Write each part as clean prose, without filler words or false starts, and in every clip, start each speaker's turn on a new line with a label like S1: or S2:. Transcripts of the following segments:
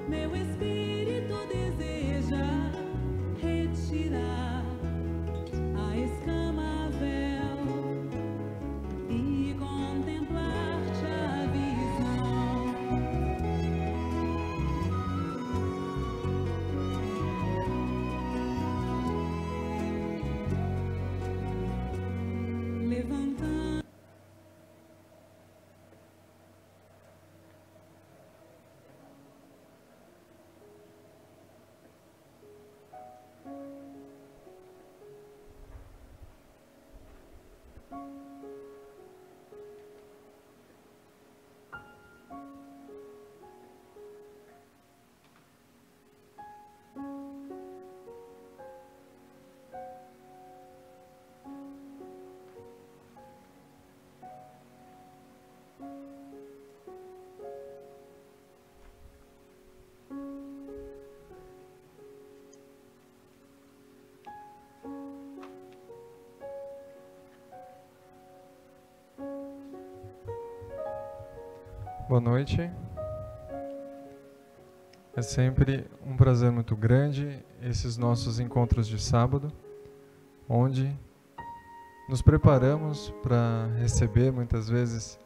S1: meu espírito deseja retirar a escama véu e contemplar-te a visão. Levantando
S2: Boa noite. É sempre um prazer muito grande esses nossos encontros de sábado, onde nos preparamos para receber muitas vezes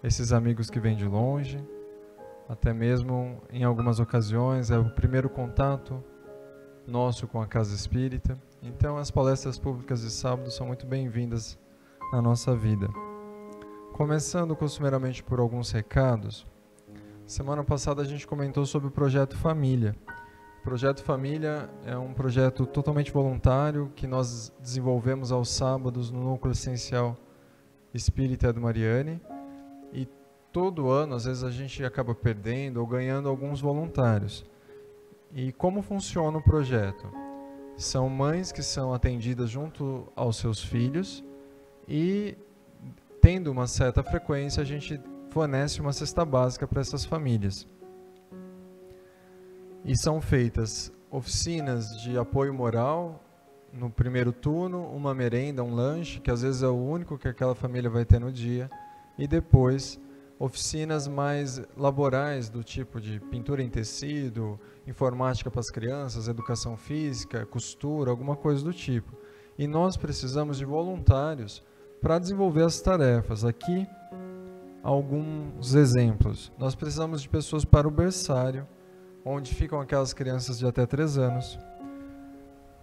S2: esses amigos que vêm de longe, até mesmo em algumas ocasiões é o primeiro contato nosso com a Casa Espírita. Então as palestras públicas de sábado são muito bem-vindas na nossa vida. Começando costumeiramente por alguns recados, semana passada a gente comentou sobre o Projeto Família. O Projeto Família é um projeto totalmente voluntário que nós desenvolvemos aos sábados no Núcleo Essencial Espírita do Mariane, e todo ano, às vezes, a gente acaba perdendo ou ganhando alguns voluntários. E como funciona o projeto? São mães que são atendidas junto aos seus filhos e, tendo uma certa frequência, a gente fornece uma cesta básica para essas famílias. E são feitas oficinas de apoio moral no primeiro turno, uma merenda, um lanche, que às vezes é o único que aquela família vai ter no dia, e depois oficinas mais laborais do tipo de pintura em tecido, informática para as crianças, educação física, costura, alguma coisa do tipo. E nós precisamos de voluntários para desenvolver as tarefas. Aqui, alguns exemplos. Nós precisamos de pessoas para o berçário, onde ficam aquelas crianças de até 3 anos.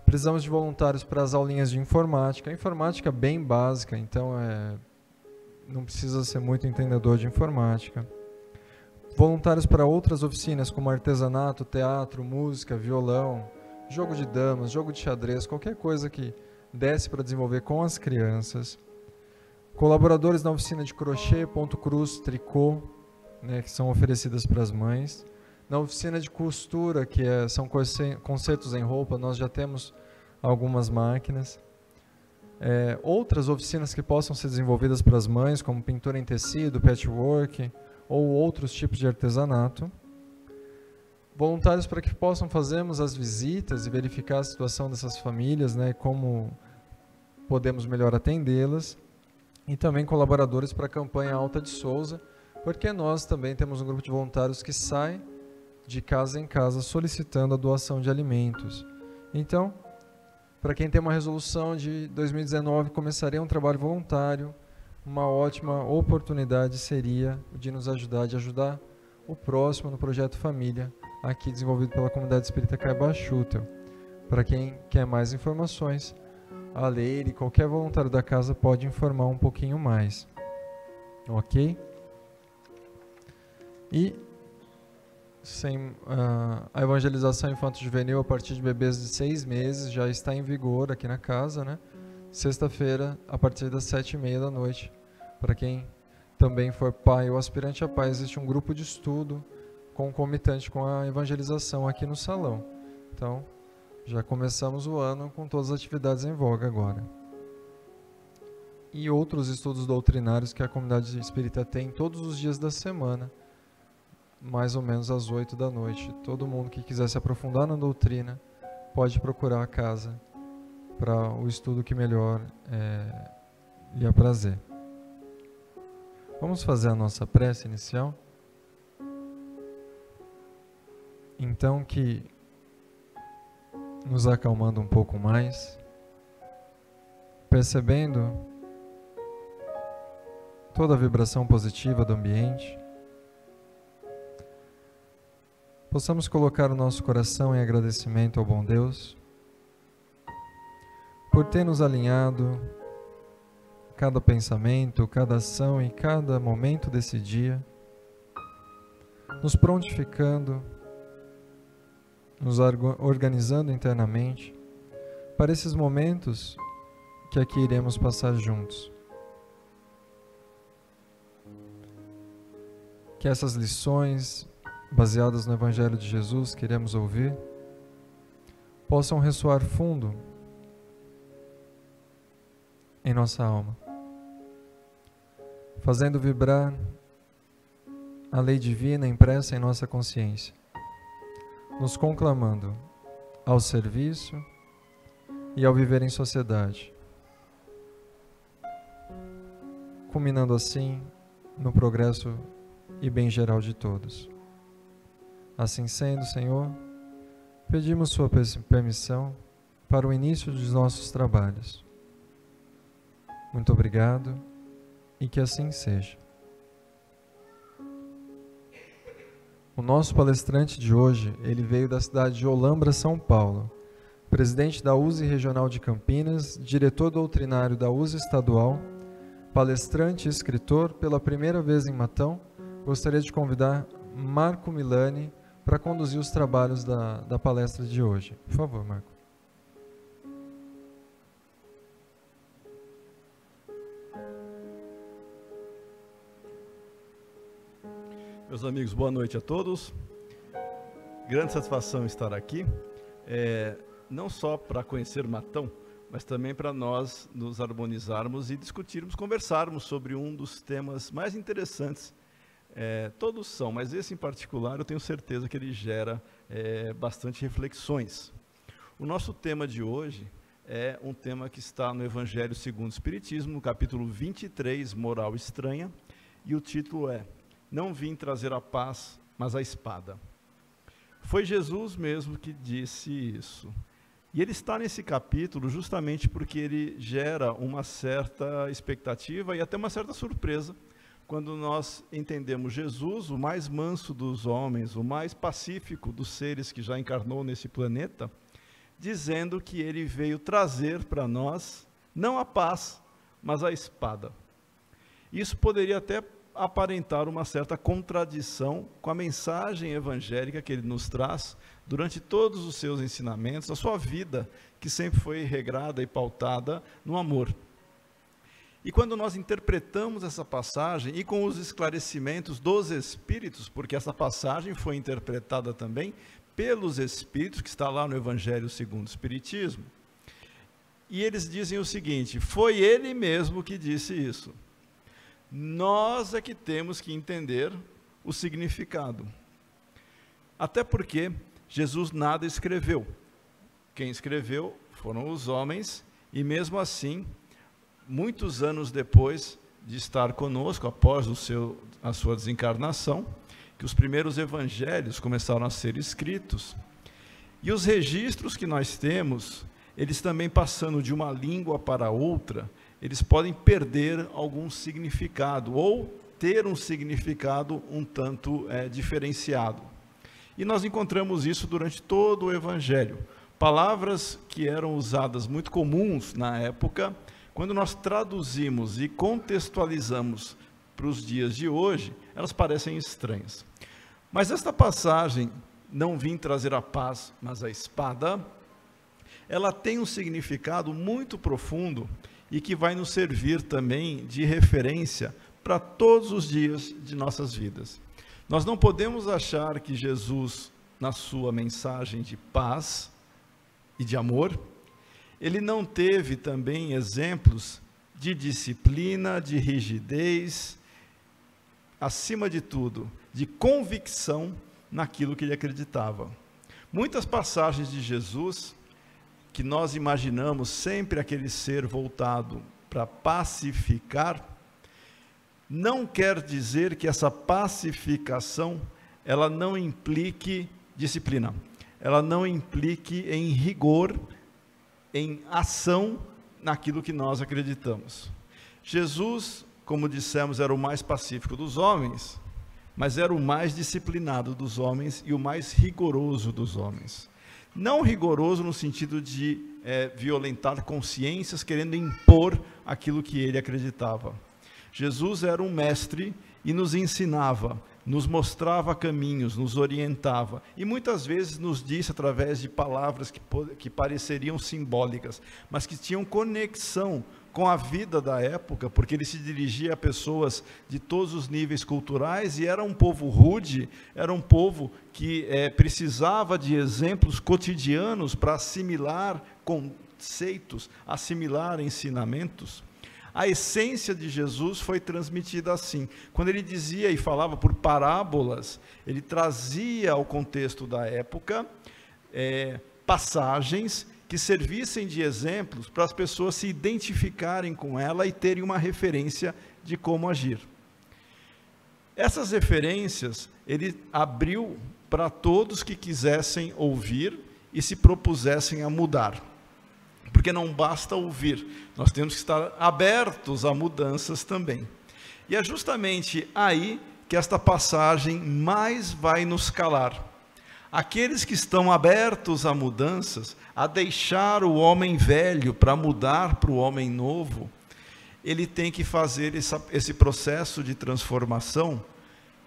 S2: Precisamos de voluntários para as aulinhas de informática. A informática é bem básica, então não precisa ser muito entendedor de informática. Voluntários para outras oficinas, como artesanato, teatro, música, violão, jogo de damas, jogo de xadrez, qualquer coisa que desse para desenvolver com as crianças. Colaboradores na oficina de crochê, ponto cruz, tricô, né, que são oferecidas para as mães. Na oficina de costura, que são consertos em roupa, nós já temos algumas máquinas. Outras oficinas que possam ser desenvolvidas para as mães, como pintura em tecido, patchwork, ou outros tipos de artesanato. Voluntários para que possam fazermos as visitas e verificar a situação dessas famílias, né, como podemos melhor atendê-las. E também colaboradores para a campanha Alta de Souza, porque nós também temos um grupo de voluntários que sai de casa em casa solicitando a doação de alimentos. Então, para quem tem uma resolução de 2019, começaria um trabalho voluntário, uma ótima oportunidade seria de nos ajudar, de ajudar o próximo no Projeto Família, aqui desenvolvido pela Comunidade Espírita Caiba Schutel. Para quem quer mais informações, a Leire, qualquer voluntário da casa pode informar um pouquinho mais. Ok? E a evangelização infanto-juvenil a partir de bebês de 6 meses já está em vigor aqui na casa, né? Sexta-feira, a partir das 7h30 da noite. Para quem também for pai ou aspirante a pai, existe um grupo de estudo concomitante com a evangelização aqui no salão. Então, já começamos o ano com todas as atividades em voga agora. E outros estudos doutrinários que a comunidade espírita tem todos os dias da semana, mais ou menos às 8 da noite. Todo mundo que quiser se aprofundar na doutrina pode procurar a casa para o estudo que melhor lhe aprazer. Vamos fazer a nossa prece inicial? Então que, nos acalmando um pouco mais, percebendo toda a vibração positiva do ambiente, possamos colocar o nosso coração em agradecimento ao bom Deus por ter nos alinhado cada pensamento, cada ação e cada momento desse dia, nos prontificando, nos organizando internamente para esses momentos que aqui iremos passar juntos. Que essas lições baseadas no Evangelho de Jesus que iremos ouvir possam ressoar fundo em nossa alma, fazendo vibrar a lei divina impressa em nossa consciência, nos conclamando ao serviço e ao viver em sociedade, culminando assim no progresso e bem geral de todos. Assim sendo, Senhor, pedimos sua permissão para o início dos nossos trabalhos. Muito obrigado e que assim seja. O nosso palestrante de hoje, ele veio da cidade de Olambra, São Paulo, presidente da USE Regional de Campinas, diretor doutrinário da USE Estadual, palestrante e escritor. Pela primeira vez em Matão, gostaria de convidar Marco Milani para conduzir os trabalhos da palestra de hoje. Por favor, Marco.
S3: Meus amigos, boa noite a todos. Grande satisfação estar aqui, não só para conhecer Matão, mas também para nós nos harmonizarmos e discutirmos, conversarmos sobre um dos temas mais interessantes. Todos são, mas esse em particular eu tenho certeza que ele gera bastante reflexões. O nosso tema de hoje é um tema que está no Evangelho segundo o Espiritismo, no capítulo 23, Moral Estranha, e o título é Não vim trazer a paz, mas a espada. Foi Jesus mesmo que disse isso. E ele está nesse capítulo justamente porque ele gera uma certa expectativa e até uma certa surpresa quando nós entendemos Jesus, o mais manso dos homens, o mais pacífico dos seres que já encarnou nesse planeta, dizendo que ele veio trazer para nós não a paz, mas a espada. Isso poderia até aparentar uma certa contradição com a mensagem evangélica que ele nos traz durante todos os seus ensinamentos, a sua vida, que sempre foi regrada e pautada no amor. E quando nós interpretamos essa passagem, e com os esclarecimentos dos Espíritos, porque essa passagem foi interpretada também pelos Espíritos, que está lá no Evangelho segundo o Espiritismo, e eles dizem o seguinte: foi ele mesmo que disse isso. Nós é que temos que entender o significado. Até porque Jesus nada escreveu. Quem escreveu foram os homens, e mesmo assim, muitos anos depois de estar conosco, após a sua desencarnação, que os primeiros evangelhos começaram a ser escritos, e os registros que nós temos, eles também passando de uma língua para outra, eles podem perder algum significado, ou ter um significado um tanto diferenciado. E nós encontramos isso durante todo o Evangelho. Palavras que eram usadas muito comuns na época, quando nós traduzimos e contextualizamos para os dias de hoje, elas parecem estranhas. Mas esta passagem, não vim trazer a paz, mas a espada, ela tem um significado muito profundo e que vai nos servir também de referência para todos os dias de nossas vidas. Nós não podemos achar que Jesus, na sua mensagem de paz e de amor, ele não teve também exemplos de disciplina, de rigidez, acima de tudo, de convicção naquilo que ele acreditava. Muitas passagens de Jesus, que nós imaginamos sempre aquele ser voltado para pacificar, não quer dizer que essa pacificação ela não implique disciplina, ela não implique em rigor, em ação naquilo que nós acreditamos. Jesus, como dissemos, era o mais pacífico dos homens, mas era o mais disciplinado dos homens e o mais rigoroso dos homens. Não rigoroso no sentido de violentar consciências, querendo impor aquilo que ele acreditava. Jesus era um mestre e nos ensinava, nos mostrava caminhos, nos orientava, e muitas vezes nos disse através de palavras que pareceriam simbólicas, mas que tinham conexão com a vida da época, porque ele se dirigia a pessoas de todos os níveis culturais, e era um povo rude, era um povo que precisava de exemplos cotidianos para assimilar conceitos, assimilar ensinamentos. A essência de Jesus foi transmitida assim. Quando ele dizia e falava por parábolas, ele trazia ao contexto da época passagens que servissem de exemplos para as pessoas se identificarem com ela e terem uma referência de como agir. Essas referências ele abriu para todos que quisessem ouvir e se propusessem a mudar. Porque não basta ouvir, nós temos que estar abertos a mudanças também. E é justamente aí que esta passagem mais vai nos calar. Aqueles que estão abertos a mudanças, a deixar o homem velho para mudar para o homem novo, ele tem que fazer esse processo de transformação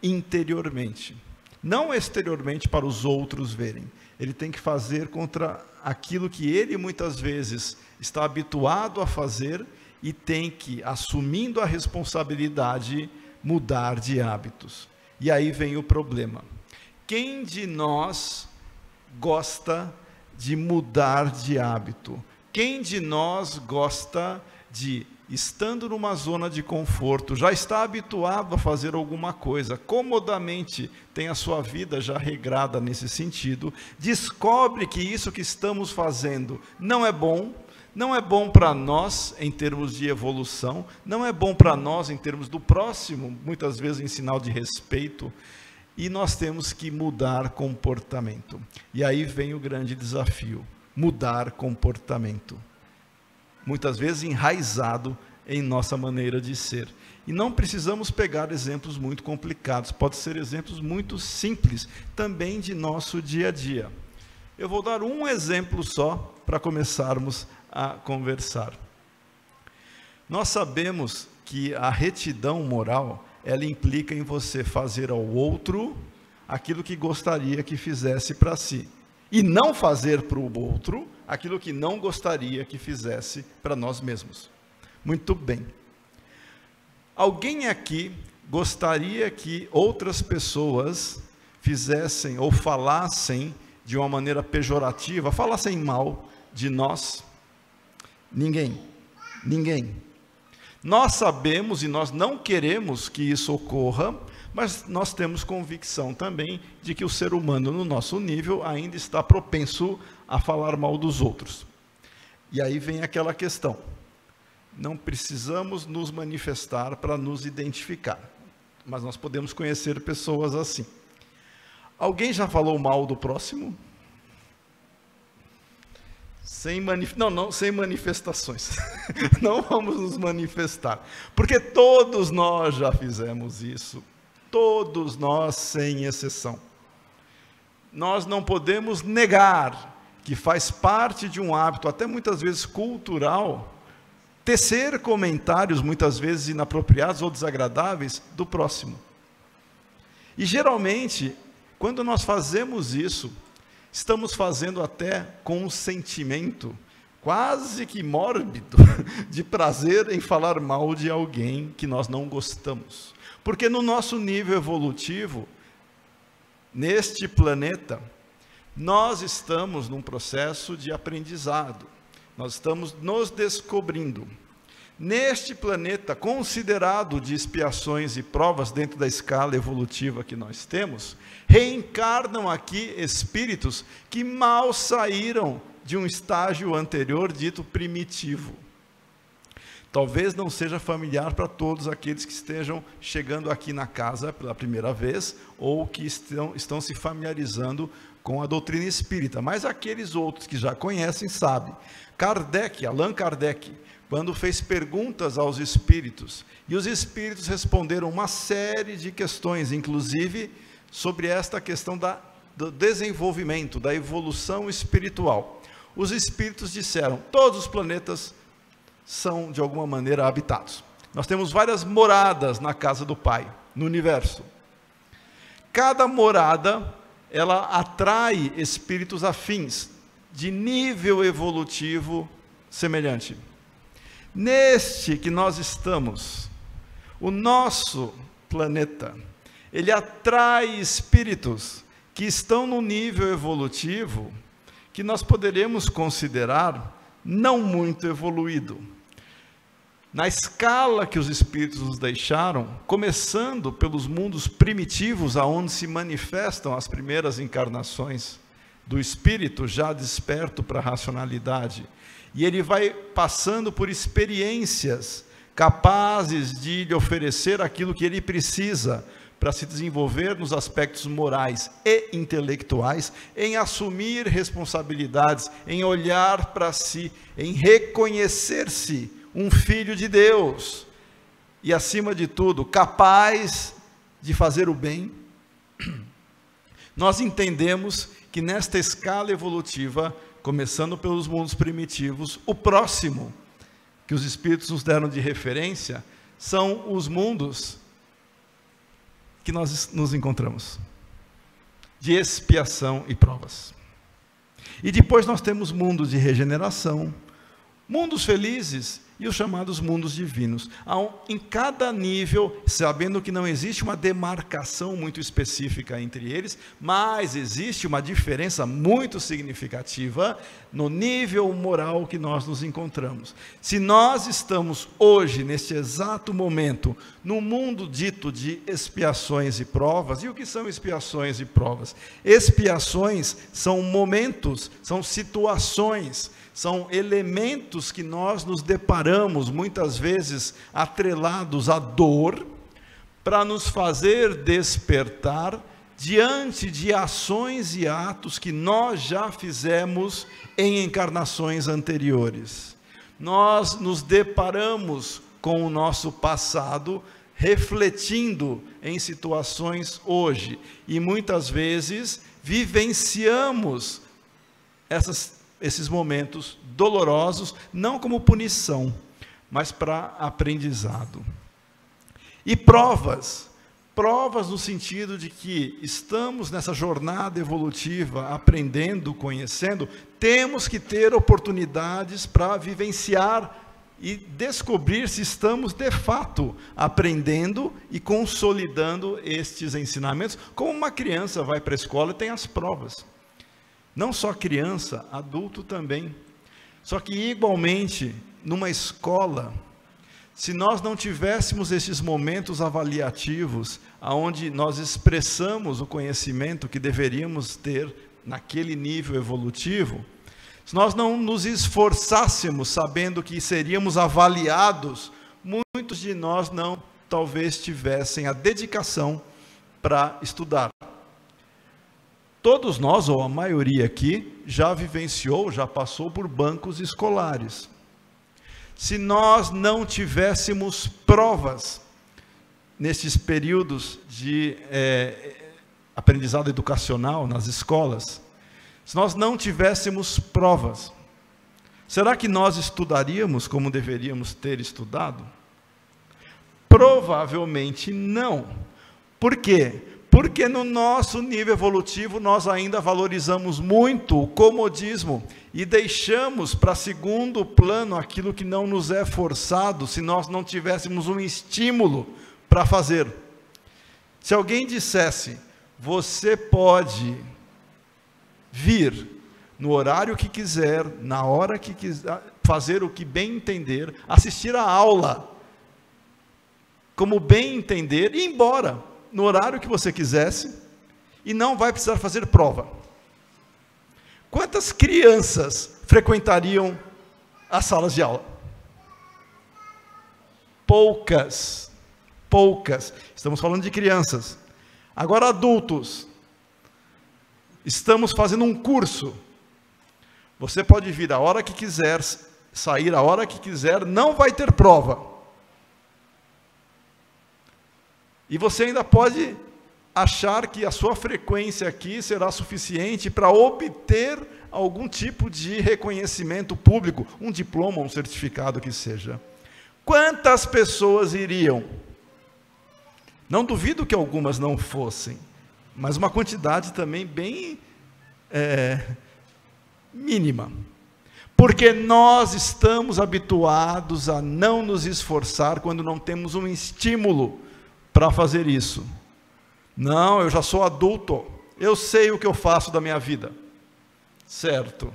S3: interiormente, não exteriormente para os outros verem. Ele tem que fazer contra aquilo que ele muitas vezes está habituado a fazer e tem que, assumindo a responsabilidade, mudar de hábitos. E aí vem o problema. Quem de nós gosta de mudar de hábito? Quem de nós gosta de, estando numa zona de conforto, já está habituado a fazer alguma coisa, comodamente tem a sua vida já regrada nesse sentido, descobre que isso que estamos fazendo não é bom para nós em termos de evolução, não é bom para nós em termos do próximo, muitas vezes em sinal de respeito, e nós temos que mudar comportamento. E aí vem o grande desafio, mudar comportamento. Muitas vezes enraizado em nossa maneira de ser. E não precisamos pegar exemplos muito complicados, pode ser exemplos muito simples, também de nosso dia a dia. Eu vou dar um exemplo só para começarmos a conversar. Nós sabemos que a retidão moral, ela implica em você fazer ao outro aquilo que gostaria que fizesse para si, e não fazer para o outro aquilo que não gostaria que fizesse para nós mesmos. Muito bem. Alguém aqui gostaria que outras pessoas fizessem ou falassem de uma maneira pejorativa, falassem mal de nós? Ninguém. Ninguém. Nós sabemos e nós não queremos que isso ocorra, mas nós temos convicção também de que o ser humano, no nosso nível, ainda está propenso a falar mal dos outros. E aí vem aquela questão. Não precisamos nos manifestar para nos identificar, mas nós podemos conhecer pessoas assim. Alguém já falou mal do próximo? Sem manifestações. Não vamos nos manifestar, porque todos nós já fizemos isso, todos nós sem exceção. Nós não podemos negar que faz parte de um hábito, até muitas vezes cultural, tecer comentários muitas vezes inapropriados ou desagradáveis do próximo. E geralmente, quando nós fazemos isso, estamos fazendo até com um sentimento quase que mórbido de prazer em falar mal de alguém que nós não gostamos. Porque no nosso nível evolutivo, neste planeta, nós estamos num processo de aprendizado. Nós estamos nos descobrindo. Neste planeta, considerado de expiações e provas dentro da escala evolutiva que nós temos, reencarnam aqui espíritos que mal saíram de um estágio anterior dito primitivo. Talvez não seja familiar para todos aqueles que estejam chegando aqui na casa pela primeira vez ou que estão se familiarizando com a doutrina espírita, mas aqueles outros que já conhecem sabem. Allan Kardec, quando fez perguntas aos espíritos, e os espíritos responderam uma série de questões, inclusive sobre esta questão do desenvolvimento, da evolução espiritual. Os espíritos disseram: todos os planetas são de alguma maneira habitados. Nós temos várias moradas na casa do Pai, no universo. Cada morada, ela atrai espíritos afins, de nível evolutivo semelhante. Neste que nós estamos, o nosso planeta, ele atrai espíritos que estão no nível evolutivo que nós poderemos considerar não muito evoluído. Na escala que os espíritos nos deixaram, começando pelos mundos primitivos, aonde se manifestam as primeiras encarnações do espírito já desperto para a racionalidade, e ele vai passando por experiências capazes de lhe oferecer aquilo que ele precisa para se desenvolver nos aspectos morais e intelectuais, em assumir responsabilidades, em olhar para si, em reconhecer-se um filho de Deus, e acima de tudo, capaz de fazer o bem. Nós entendemos que nesta escala evolutiva, começando pelos mundos primitivos, o próximo que os espíritos nos deram de referência são os mundos que nós nos encontramos, de expiação e provas. E depois nós temos mundos de regeneração, mundos felizes e os chamados mundos divinos. Em cada nível, sabendo que não existe uma demarcação muito específica entre eles, mas existe uma diferença muito significativa no nível moral que nós nos encontramos. Se nós estamos hoje, neste exato momento, no mundo dito de expiações e provas, e o que são expiações e provas? Expiações são momentos, são situações, são elementos que nós nos deparamos, muitas vezes atrelados à dor, para nos fazer despertar diante de ações e atos que nós já fizemos em encarnações anteriores. Nós nos deparamos com o nosso passado, refletindo em situações hoje, e muitas vezes vivenciamos esses momentos dolorosos, não como punição, mas para aprendizado. E provas no sentido de que estamos nessa jornada evolutiva, aprendendo, conhecendo, temos que ter oportunidades para vivenciar e descobrir se estamos de fato aprendendo e consolidando estes ensinamentos, como uma criança vai para a escola e tem as provas. Não só criança, adulto também. Só que igualmente, numa escola, se nós não tivéssemos esses momentos avaliativos, onde nós expressamos o conhecimento que deveríamos ter naquele nível evolutivo, se nós não nos esforçássemos sabendo que seríamos avaliados, muitos de nós não talvez tivessem a dedicação para estudar. Todos nós, ou a maioria aqui, já vivenciou, já passou por bancos escolares. Se nós não tivéssemos provas nesses períodos de aprendizado educacional nas escolas, se nós não tivéssemos provas, será que nós estudaríamos como deveríamos ter estudado? Provavelmente não. Por quê? Porque no nosso nível evolutivo nós ainda valorizamos muito o comodismo e deixamos para segundo plano aquilo que não nos é forçado, se nós não tivéssemos um estímulo para fazer. Se alguém dissesse: você pode vir no horário que quiser, na hora que quiser, fazer o que bem entender, assistir a aula como bem entender e ir embora no horário que você quisesse, e não vai precisar fazer prova. Quantas crianças frequentariam as salas de aula? Poucas. Estamos falando de crianças. Agora adultos. estamos fazendo um curso. Você pode vir a hora que quiser, sair a hora que quiser, não vai ter prova. E você ainda pode achar que a sua frequência aqui será suficiente para obter algum tipo de reconhecimento público, um diploma, um certificado que seja. Quantas pessoas iriam? Não duvido que algumas não fossem, mas uma quantidade também bem mínima. Porque nós estamos habituados a não nos esforçar quando não temos um estímulo para fazer isso. Não, eu já sou adulto, eu sei o que eu faço da minha vida. Certo.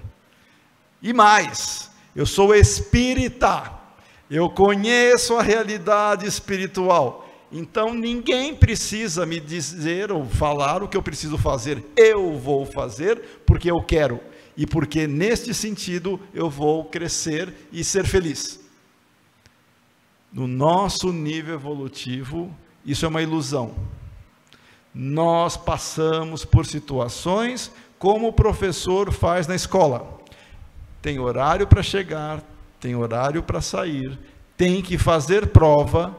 S3: E mais, eu sou espírita, eu conheço a realidade espiritual. Então ninguém precisa me dizer ou falar o que eu preciso fazer. Eu vou fazer porque eu quero. E porque neste sentido eu vou crescer e ser feliz. No nosso nível evolutivo, isso é uma ilusão. Nós passamos por situações como o professor faz na escola. Tem horário para chegar, tem horário para sair, tem que fazer prova,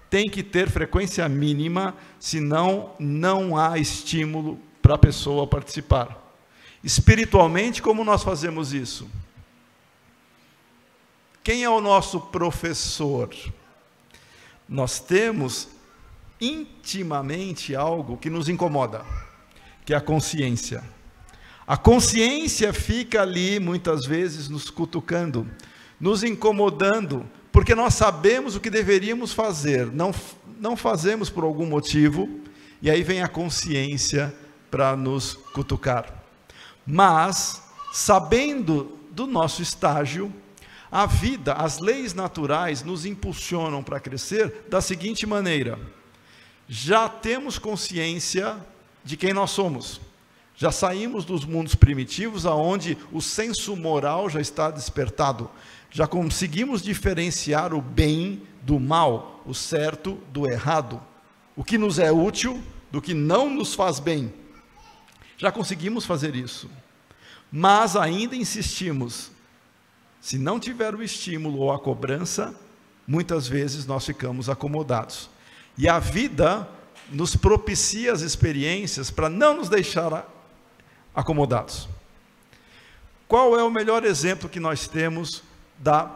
S3: tem que ter frequência mínima, senão não há estímulo para a pessoa participar. Espiritualmente, como nós fazemos isso? Quem é o nosso professor? Nós temos intimamente algo que nos incomoda, que é a consciência. A consciência fica ali, muitas vezes, nos cutucando, nos incomodando, porque nós sabemos o que deveríamos fazer, não fazemos por algum motivo, e aí vem a consciência para nos cutucar. Mas, sabendo do nosso estágio, a vida, as leis naturais nos impulsionam para crescer da seguinte maneira: já temos consciência de quem nós somos, já saímos dos mundos primitivos, aonde o senso moral já está despertado, já conseguimos diferenciar o bem do mal, o certo do errado, o que nos é útil do que não nos faz bem. Já conseguimos fazer isso, mas ainda insistimos. Se não tiver o estímulo ou a cobrança, muitas vezes nós ficamos acomodados. E a vida nos propicia as experiências para não nos deixar acomodados. Qual é o melhor exemplo que nós temos da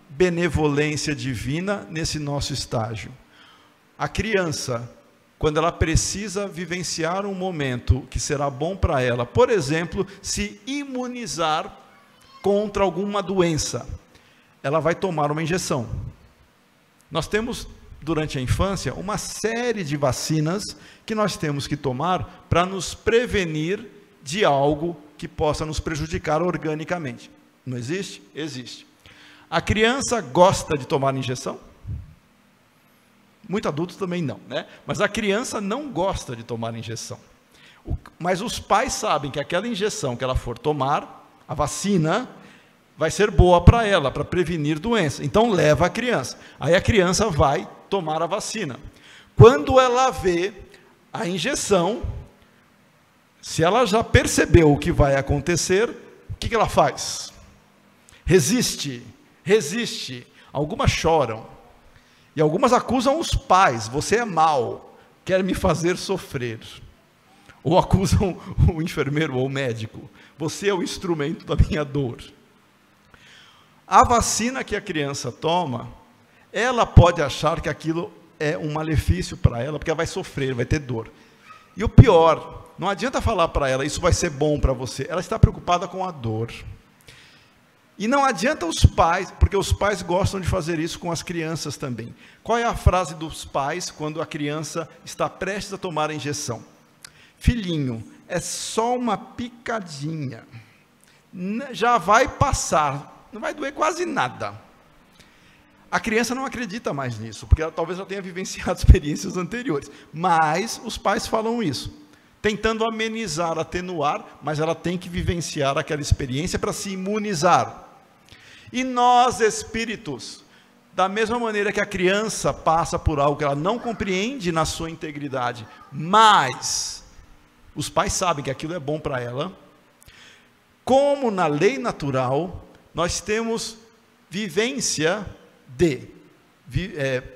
S3: benevolência divina nesse nosso estágio? A criança, quando ela precisa vivenciar um momento que será bom para ela, por exemplo, se imunizar contra alguma doença, ela vai tomar uma injeção. Nós temos, durante a infância, uma série de vacinas que nós temos que tomar para nos prevenir de algo que possa nos prejudicar organicamente. Não existe? Existe. A criança gosta de tomar injeção? Muito adultos também não, né? Mas a criança não gosta de tomar injeção. Mas os pais sabem que aquela injeção que ela for tomar, a vacina, vai ser boa para ela, para prevenir doença. Então leva a criança. Aí a criança vai tomar a vacina. Quando ela vê a injeção, se ela já percebeu o que vai acontecer, o que ela faz? Resiste. Algumas choram. E algumas acusam os pais: você é mau, quer me fazer sofrer. Ou acusam o enfermeiro ou o médico: você é o instrumento da minha dor. A vacina que a criança toma, ela pode achar que aquilo é um malefício para ela, porque ela vai sofrer, vai ter dor. E o pior, não adianta falar para ela: isso vai ser bom para você. Ela está preocupada com a dor. E não adianta os pais, porque os pais gostam de fazer isso com as crianças também. Qual é a frase dos pais quando a criança está prestes a tomar a injeção? Filhinho, é só uma picadinha, já vai passar, não vai doer quase nada. A criança não acredita mais nisso, porque ela talvez já tenha vivenciado experiências anteriores, mas os pais falam isso, tentando amenizar, atenuar, mas ela tem que vivenciar aquela experiência para se imunizar. E nós, espíritos, da mesma maneira que a criança passa por algo que ela não compreende na sua integridade, mas Os pais sabem que aquilo é bom para ela. Como na lei natural, nós temos vivência de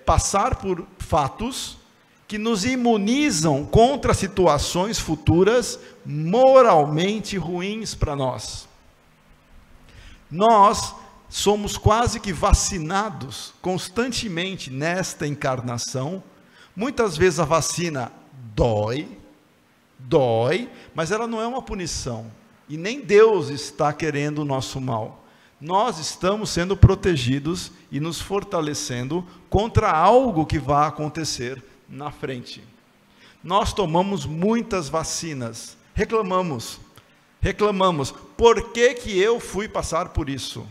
S3: passar por fatos que nos imunizam contra situações futuras moralmente ruins para nós. Nós somos quase que vacinados constantemente nesta encarnação. Muitas vezes a vacina dói, mas ela não é uma punição. E nem Deus está querendo o nosso mal. Nós estamos sendo protegidos e nos fortalecendo contra algo que vai acontecer na frente. Nós tomamos muitas vacinas, reclamamos, por que eu fui passar por isso?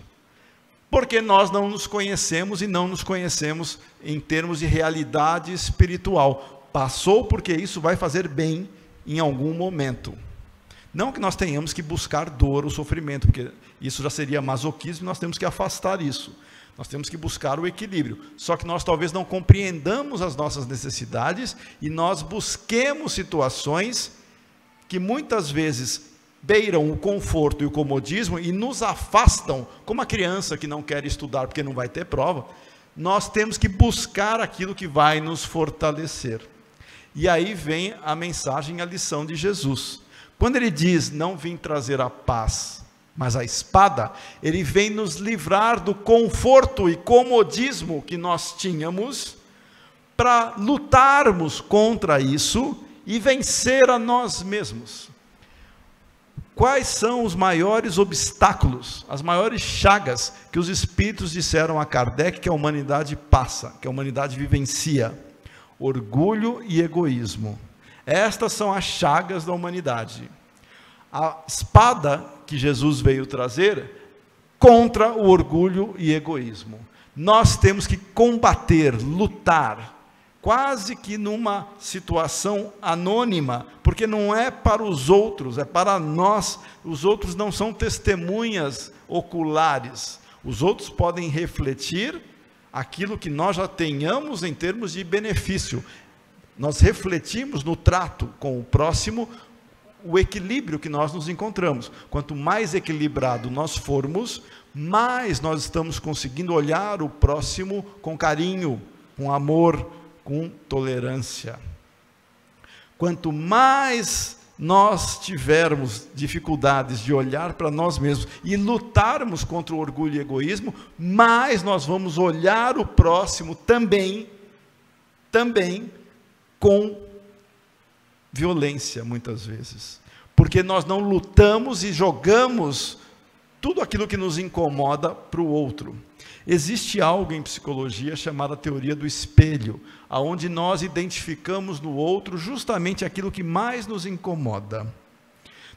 S3: Porque nós não nos conhecemos e não nos conhecemos em termos de realidade espiritual. Passou porque isso vai fazer bem em algum momento. Não que nós tenhamos que buscar dor ou sofrimento, porque isso já seria masoquismo e nós temos que afastar isso. Nós temos que buscar o equilíbrio. Só que nós talvez não compreendamos as nossas necessidades e nós busquemos situações que muitas vezes beiram o conforto e o comodismo e nos afastam, como a criança que não quer estudar porque não vai ter prova. Nós temos que buscar aquilo que vai nos fortalecer. E aí vem a mensagem, a lição de Jesus. Quando ele diz, não vim trazer a paz, mas a espada, ele vem nos livrar do conforto e comodismo que nós tínhamos, para lutarmos contra isso e vencer a nós mesmos. Quais são os maiores obstáculos, as maiores chagas que os espíritos disseram a Kardec que a humanidade passa, que a humanidade vivencia? Orgulho e egoísmo. Estas são as chagas da humanidade. A espada que Jesus veio trazer contra o orgulho e egoísmo. Nós temos que combater, lutar, quase que numa situação anônima, porque não é para os outros, é para nós. Os outros não são testemunhas oculares. Os outros podem refletir aquilo que nós já tenhamos em termos de benefício. Nós refletimos no trato com o próximo o equilíbrio que nós nos encontramos. Quanto mais equilibrado nós formos, mais nós estamos conseguindo olhar o próximo com carinho, com amor, com tolerância. Quanto mais nós tivermos dificuldades de olhar para nós mesmos e lutarmos contra o orgulho e egoísmo, mais nós vamos olhar o próximo também com violência, muitas vezes, porque nós não lutamos e jogamos tudo aquilo que nos incomoda para o outro. Existe algo em psicologia chamada teoria do espelho, aonde nós identificamos no outro justamente aquilo que mais nos incomoda.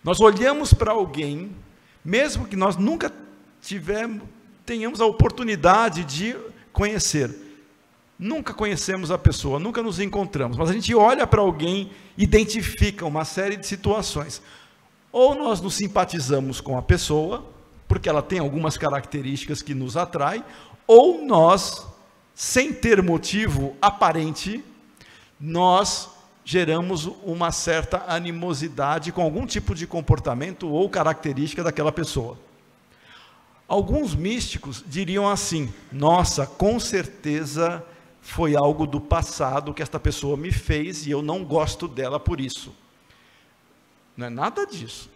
S3: Nós olhamos para alguém, mesmo que nós nunca tenhamos a oportunidade de conhecer, nunca conhecemos a pessoa, nunca nos encontramos, mas a gente olha para alguém, identifica uma série de situações. Ou nós nos simpatizamos com a pessoa, porque ela tem algumas características que nos atraem, ou nós, sem ter motivo aparente, nós geramos uma certa animosidade com algum tipo de comportamento ou característica daquela pessoa. Alguns místicos diriam assim: nossa, com certeza foi algo do passado que esta pessoa me fez e eu não gosto dela por isso. Não é nada disso.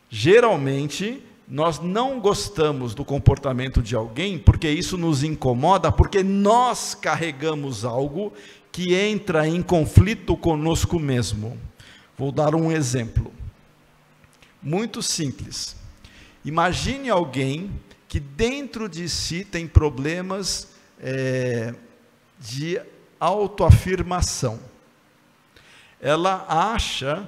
S3: Geralmente, nós não gostamos do comportamento de alguém porque isso nos incomoda, porque nós carregamos algo que entra em conflito conosco mesmo. Vou dar um exemplo muito simples. Imagine alguém que dentro de si tem problemas de autoafirmação. Ela acha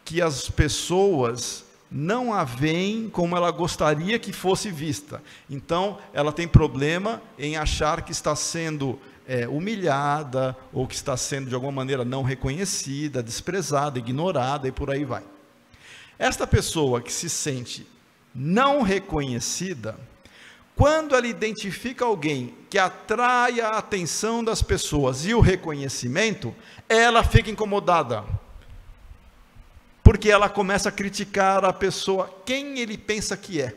S3: que as pessoas não a veem como ela gostaria que fosse vista. Então, ela tem problema em achar que está sendo humilhada, ou que está sendo de alguma maneira não reconhecida, desprezada, ignorada, e por aí vai. Esta pessoa que se sente não reconhecida, quando ela identifica alguém que atrai a atenção das pessoas e o reconhecimento, ela fica incomodada. porque ela começa a criticar a pessoa, quem ele pensa que é,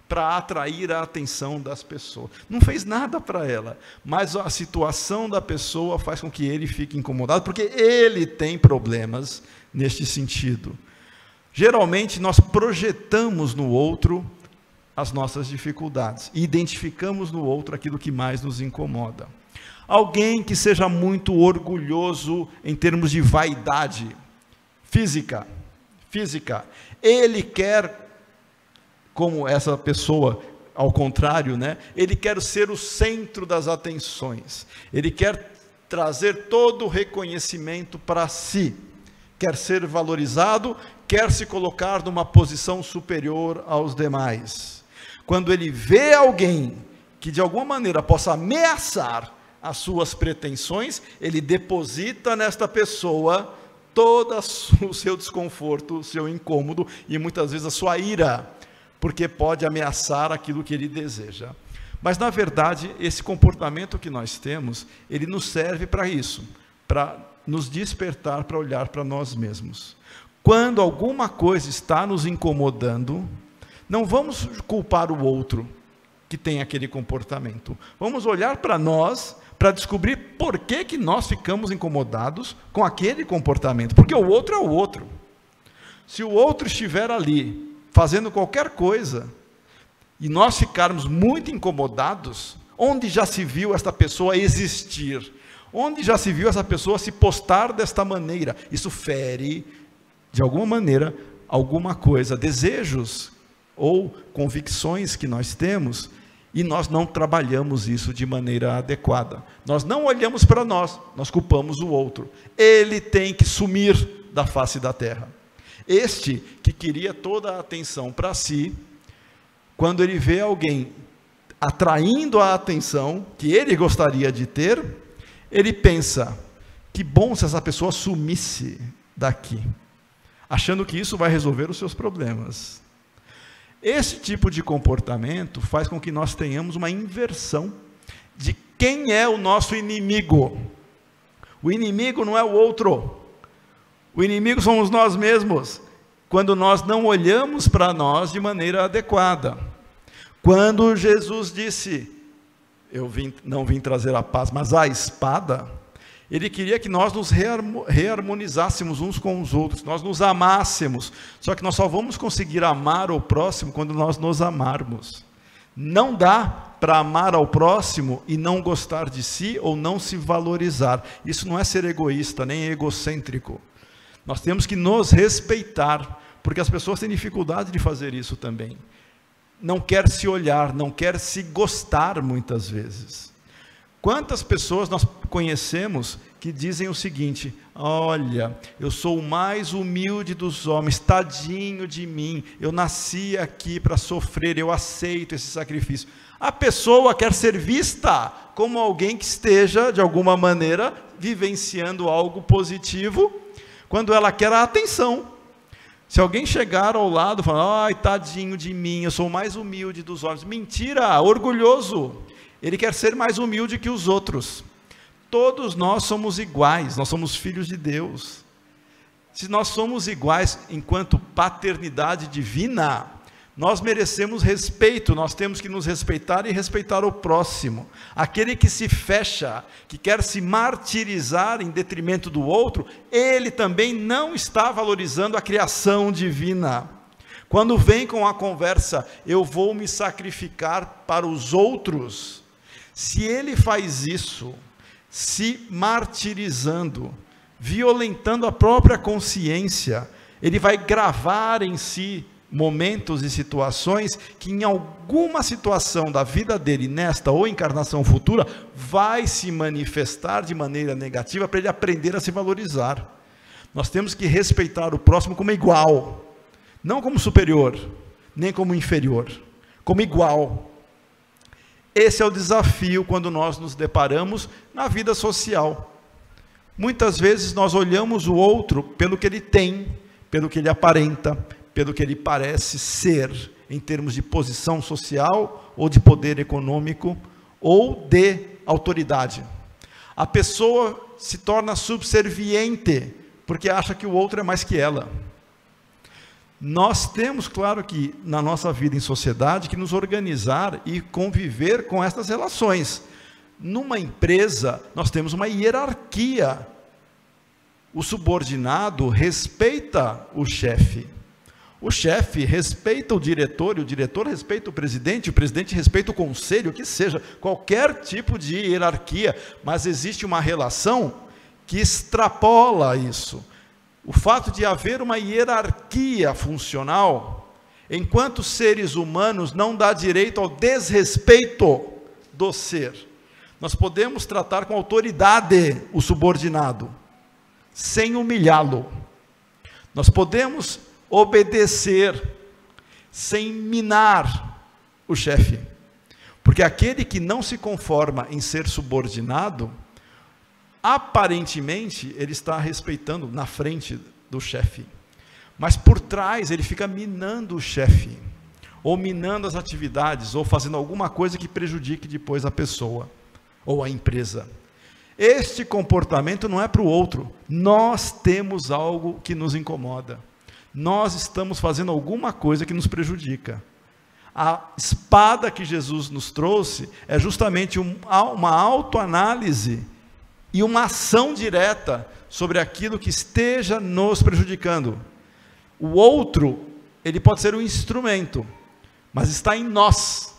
S3: para atrair a atenção das pessoas. Não fez nada para ela, mas a situação da pessoa faz com que ele fique incomodado, porque ele tem problemas neste sentido. Geralmente nós projetamos no outro as nossas dificuldades e identificamos no outro aquilo que mais nos incomoda. Alguém que seja muito orgulhoso em termos de vaidade física, ele quer, como essa pessoa, ao contrário, né? Ele quer ser o centro das atenções, ele quer trazer todo o reconhecimento para si, quer ser valorizado, quer se colocar numa posição superior aos demais. Quando ele vê alguém que de alguma maneira possa ameaçar as suas pretensões, ele deposita nesta pessoa todo o seu desconforto, o seu incômodo e muitas vezes a sua ira, porque pode ameaçar aquilo que ele deseja. Mas na verdade, esse comportamento que nós temos, ele nos serve para isso, para nos despertar para olhar para nós mesmos. Quando alguma coisa está nos incomodando, não vamos culpar o outro que tem aquele comportamento. Vamos olhar para nós, para descobrir por que nós ficamos incomodados com aquele comportamento. Porque o outro é o outro. Se o outro estiver ali, fazendo qualquer coisa, e nós ficarmos muito incomodados, onde já se viu esta pessoa existir? Onde já se viu essa pessoa se postar desta maneira? Isso fere, de alguma maneira, alguma coisa, desejos ou convicções que nós temos, e nós não trabalhamos isso de maneira adequada. Nós não olhamos para nós culpamos o outro. Ele tem que sumir da face da terra. Este que queria toda a atenção para si, quando ele vê alguém atraindo a atenção que ele gostaria de ter, ele pensa, que bom se essa pessoa sumisse daqui, achando que isso vai resolver os seus problemas. Esse tipo de comportamento faz com que nós tenhamos uma inversão de quem é o nosso inimigo. O inimigo não é o outro, o inimigo somos nós mesmos, quando nós não olhamos para nós de maneira adequada. Quando Jesus disse, não vim trazer a paz, mas a espada, ele queria que nós nos reharmonizássemos uns com os outros, nós nos amássemos, só que nós só vamos conseguir amar o próximo quando nós nos amarmos. Não dá para amar ao próximo e não gostar de si ou não se valorizar. Isso não é ser egoísta, nem egocêntrico. Nós temos que nos respeitar, porque as pessoas têm dificuldade de fazer isso também. Não quer se olhar, não quer se gostar muitas vezes. Quantas pessoas nós conhecemos que dizem o seguinte, olha, eu sou o mais humilde dos homens, tadinho de mim, eu nasci aqui para sofrer, eu aceito esse sacrifício. A pessoa quer ser vista como alguém que esteja, de alguma maneira, vivenciando algo positivo, quando ela quer a atenção. Se alguém chegar ao lado e falar, ai, tadinho de mim, eu sou o mais humilde dos homens. Mentira, orgulhoso. Ele quer ser mais humilde que os outros. Todos nós somos iguais, nós somos filhos de Deus. Se nós somos iguais enquanto paternidade divina, nós merecemos respeito, nós temos que nos respeitar e respeitar o próximo. Aquele que se fecha, que quer se martirizar em detrimento do outro, ele também não está valorizando a criação divina. Quando vem com a conversa, eu vou me sacrificar para os outros, se ele faz isso, se martirizando, violentando a própria consciência, ele vai gravar em si momentos e situações que em alguma situação da vida dele, nesta ou encarnação futura, vai se manifestar de maneira negativa para ele aprender a se valorizar. Nós temos que respeitar o próximo como igual, não como superior, nem como inferior, como igual. Esse é o desafio quando nós nos deparamos na vida social. Muitas vezes nós olhamos o outro pelo que ele tem, pelo que ele aparenta, pelo que ele parece ser, em termos de posição social, ou de poder econômico, ou de autoridade. A pessoa se torna subserviente, porque acha que o outro é mais que ela. Nós temos, claro que na nossa vida em sociedade, que nos organizar e conviver com estas relações. Numa empresa, nós temos uma hierarquia. O subordinado respeita o chefe respeita o diretor respeita o presidente respeita o conselho, o que seja, qualquer tipo de hierarquia, mas existe uma relação que extrapola isso. O fato de haver uma hierarquia funcional, enquanto seres humanos, não dá direito ao desrespeito do ser. Nós podemos tratar com autoridade o subordinado, sem humilhá-lo. Nós podemos obedecer, sem minar o chefe. Porque aquele que não se conforma em ser subordinado, aparentemente, ele está respeitando na frente do chefe. Mas por trás, ele fica minando o chefe, ou minando as atividades, ou fazendo alguma coisa que prejudique depois a pessoa, ou a empresa. Este comportamento não é para o outro. Nós temos algo que nos incomoda. Nós estamos fazendo alguma coisa que nos prejudica. A espada que Jesus nos trouxe é justamente uma autoanálise e uma ação direta sobre aquilo que esteja nos prejudicando. O outro, ele pode ser um instrumento, mas está em nós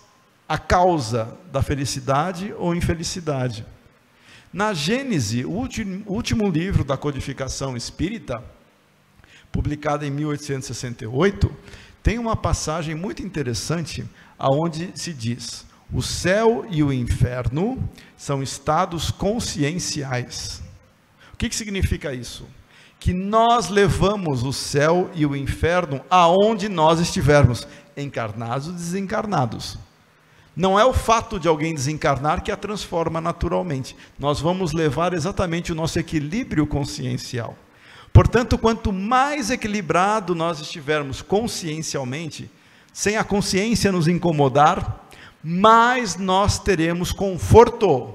S3: a causa da felicidade ou infelicidade. Na Gênese, o último livro da codificação espírita, publicado em 1868, tem uma passagem muito interessante, onde se diz: o céu e o inferno são estados conscienciais. O que significa isso? Que nós levamos o céu e o inferno aonde nós estivermos, encarnados ou desencarnados. Não é o fato de alguém desencarnar que a transforma naturalmente. Nós vamos levar exatamente o nosso equilíbrio consciencial. Portanto, quanto mais equilibrado nós estivermos consciencialmente, sem a consciência nos incomodar, mais nós teremos conforto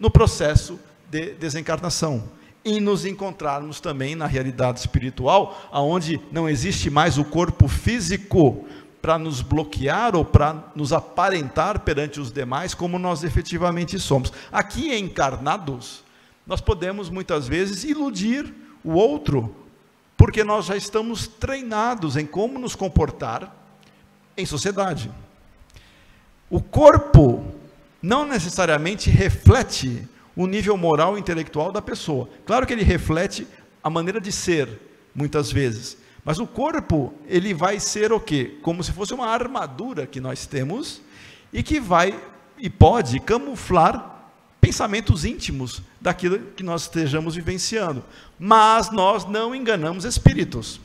S3: no processo de desencarnação. E nos encontrarmos também na realidade espiritual, onde não existe mais o corpo físico para nos bloquear ou para nos aparentar perante os demais como nós efetivamente somos. Aqui encarnados, nós podemos muitas vezes iludir o outro, porque nós já estamos treinados em como nos comportar em sociedade. O corpo não necessariamente reflete o nível moral e intelectual da pessoa. Claro que ele reflete a maneira de ser, muitas vezes. Mas o corpo, ele vai ser o quê? Como se fosse uma armadura que nós temos e que vai e pode camuflar pensamentos íntimos daquilo que nós estejamos vivenciando. Mas nós não enganamos espíritos.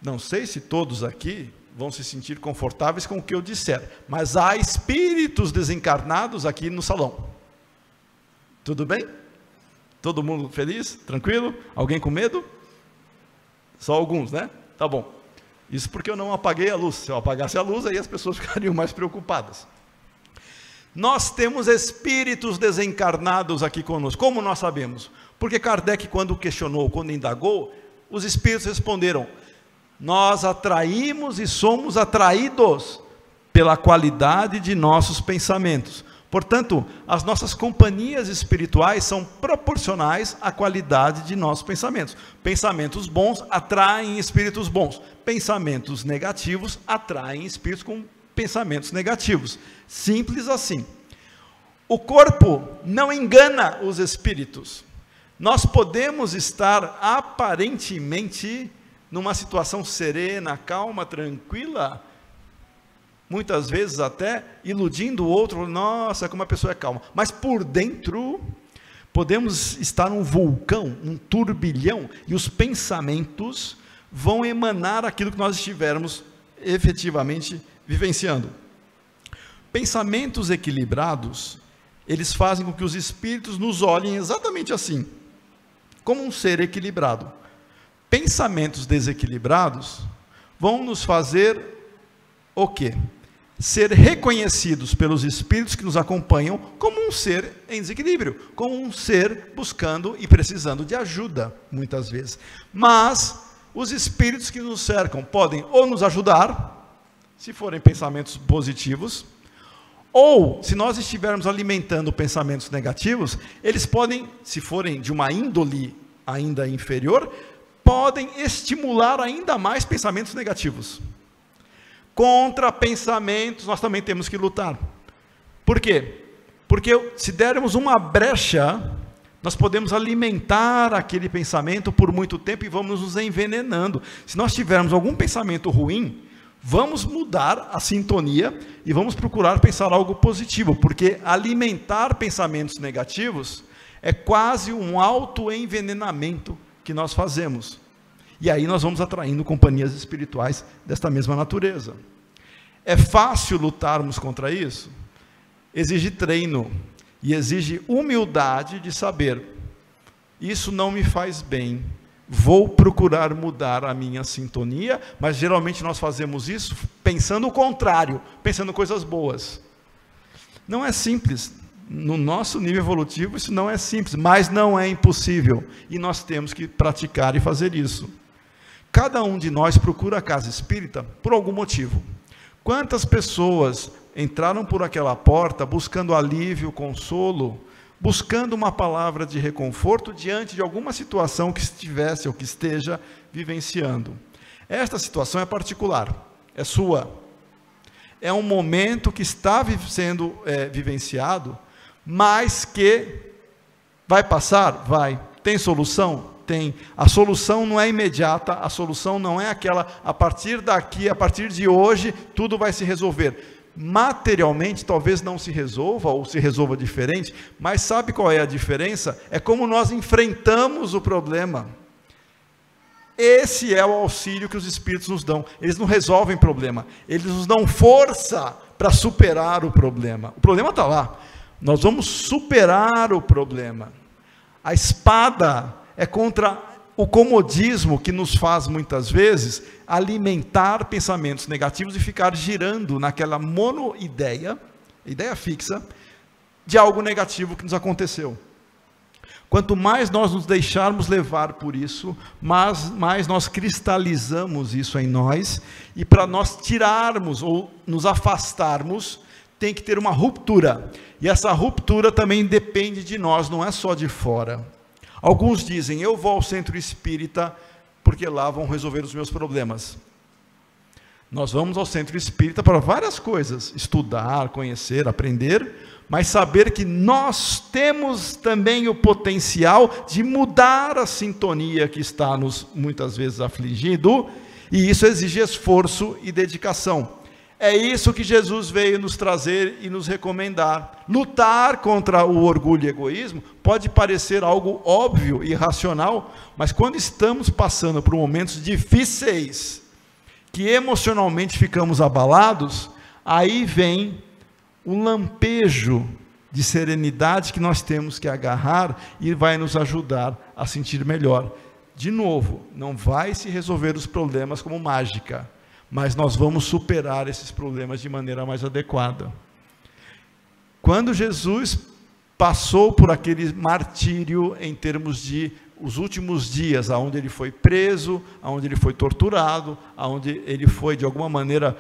S3: Não sei se todos aqui vão se sentir confortáveis com o que eu disser, mas há espíritos desencarnados aqui no salão. Tudo bem? Todo mundo feliz? Tranquilo? Alguém com medo? Só alguns, né? Tá bom. Isso porque eu não apaguei a luz. Se eu apagasse a luz, aí as pessoas ficariam mais preocupadas. Nós temos espíritos desencarnados aqui conosco. Como nós sabemos? Porque Kardec, quando questionou, quando indagou, os espíritos responderam: nós atraímos e somos atraídos pela qualidade de nossos pensamentos. Portanto, as nossas companhias espirituais são proporcionais à qualidade de nossos pensamentos. Pensamentos bons atraem espíritos bons. Pensamentos negativos atraem espíritos com pensamentos negativos. Simples assim. O corpo não engana os espíritos. Nós podemos estar aparentemente numa situação serena, calma, tranquila, muitas vezes até iludindo o outro. Nossa, como a pessoa é calma. Mas por dentro, podemos estar num vulcão, um turbilhão, e os pensamentos vão emanar aquilo que nós estivermos efetivamente vivenciando. Pensamentos equilibrados, eles fazem com que os espíritos nos olhem exatamente assim, como um ser equilibrado. Pensamentos desequilibrados vão nos fazer o quê? Ser reconhecidos pelos espíritos que nos acompanham como um ser em desequilíbrio, como um ser buscando e precisando de ajuda, muitas vezes. Mas os espíritos que nos cercam podem ou nos ajudar, se forem pensamentos positivos, ou, se nós estivermos alimentando pensamentos negativos, eles podem, se forem de uma índole ainda inferior, podem estimular ainda mais pensamentos negativos. Contra pensamentos, nós também temos que lutar. Por quê? Porque se dermos uma brecha, nós podemos alimentar aquele pensamento por muito tempo e vamos nos envenenando. Se nós tivermos algum pensamento ruim, vamos mudar a sintonia e vamos procurar pensar algo positivo, porque alimentar pensamentos negativos é quase um autoenvenenamento que nós fazemos. E aí nós vamos atraindo companhias espirituais desta mesma natureza. É fácil lutarmos contra isso? Exige treino e exige humildade de saber, isso não me faz bem, vou procurar mudar a minha sintonia, mas geralmente nós fazemos isso pensando o contrário, pensando coisas boas. Não é simples, no nosso nível evolutivo isso não é simples, mas não é impossível, e nós temos que praticar e fazer isso. Cada um de nós procura a casa espírita por algum motivo. Quantas pessoas entraram por aquela porta buscando alívio, consolo, buscando uma palavra de reconforto diante de alguma situação que estivesse ou que esteja vivenciando. Esta situação é particular, é sua. É um momento que está sendo vivenciado, mas que vai passar? Vai. Tem solução? Tem. A solução não é imediata, a solução não é aquela, a partir daqui, a partir de hoje, tudo vai se resolver. Materialmente talvez não se resolva, ou se resolva diferente, mas sabe qual é a diferença? É como nós enfrentamos o problema. Esse é o auxílio que os espíritos nos dão. Eles não resolvem problema, eles nos dão força para superar o problema. O problema está lá, nós vamos superar o problema. A espada é contra o comodismo que nos faz muitas vezes alimentar pensamentos negativos e ficar girando naquela monoideia, ideia fixa, de algo negativo que nos aconteceu. Quanto mais nós nos deixarmos levar por isso, mais nós cristalizamos isso em nós, e para nós tirarmos ou nos afastarmos, tem que ter uma ruptura, e essa ruptura também depende de nós, não é só de fora. Alguns dizem, eu vou ao centro espírita porque lá vão resolver os meus problemas. Nós vamos ao centro espírita para várias coisas, estudar, conhecer, aprender, mas saber que nós temos também o potencial de mudar a sintonia que está nos muitas vezes afligindo, e isso exige esforço e dedicação. É isso que Jesus veio nos trazer e nos recomendar. Lutar contra o orgulho e egoísmo pode parecer algo óbvio e racional, mas quando estamos passando por momentos difíceis, que emocionalmente ficamos abalados, aí vem um lampejo de serenidade que nós temos que agarrar e vai nos ajudar a sentir melhor. De novo, não vai se resolver os problemas como mágica, mas nós vamos superar esses problemas de maneira mais adequada. Quando Jesus passou por aquele martírio em termos de os últimos dias, aonde ele foi preso, aonde ele foi torturado, aonde ele foi de alguma maneira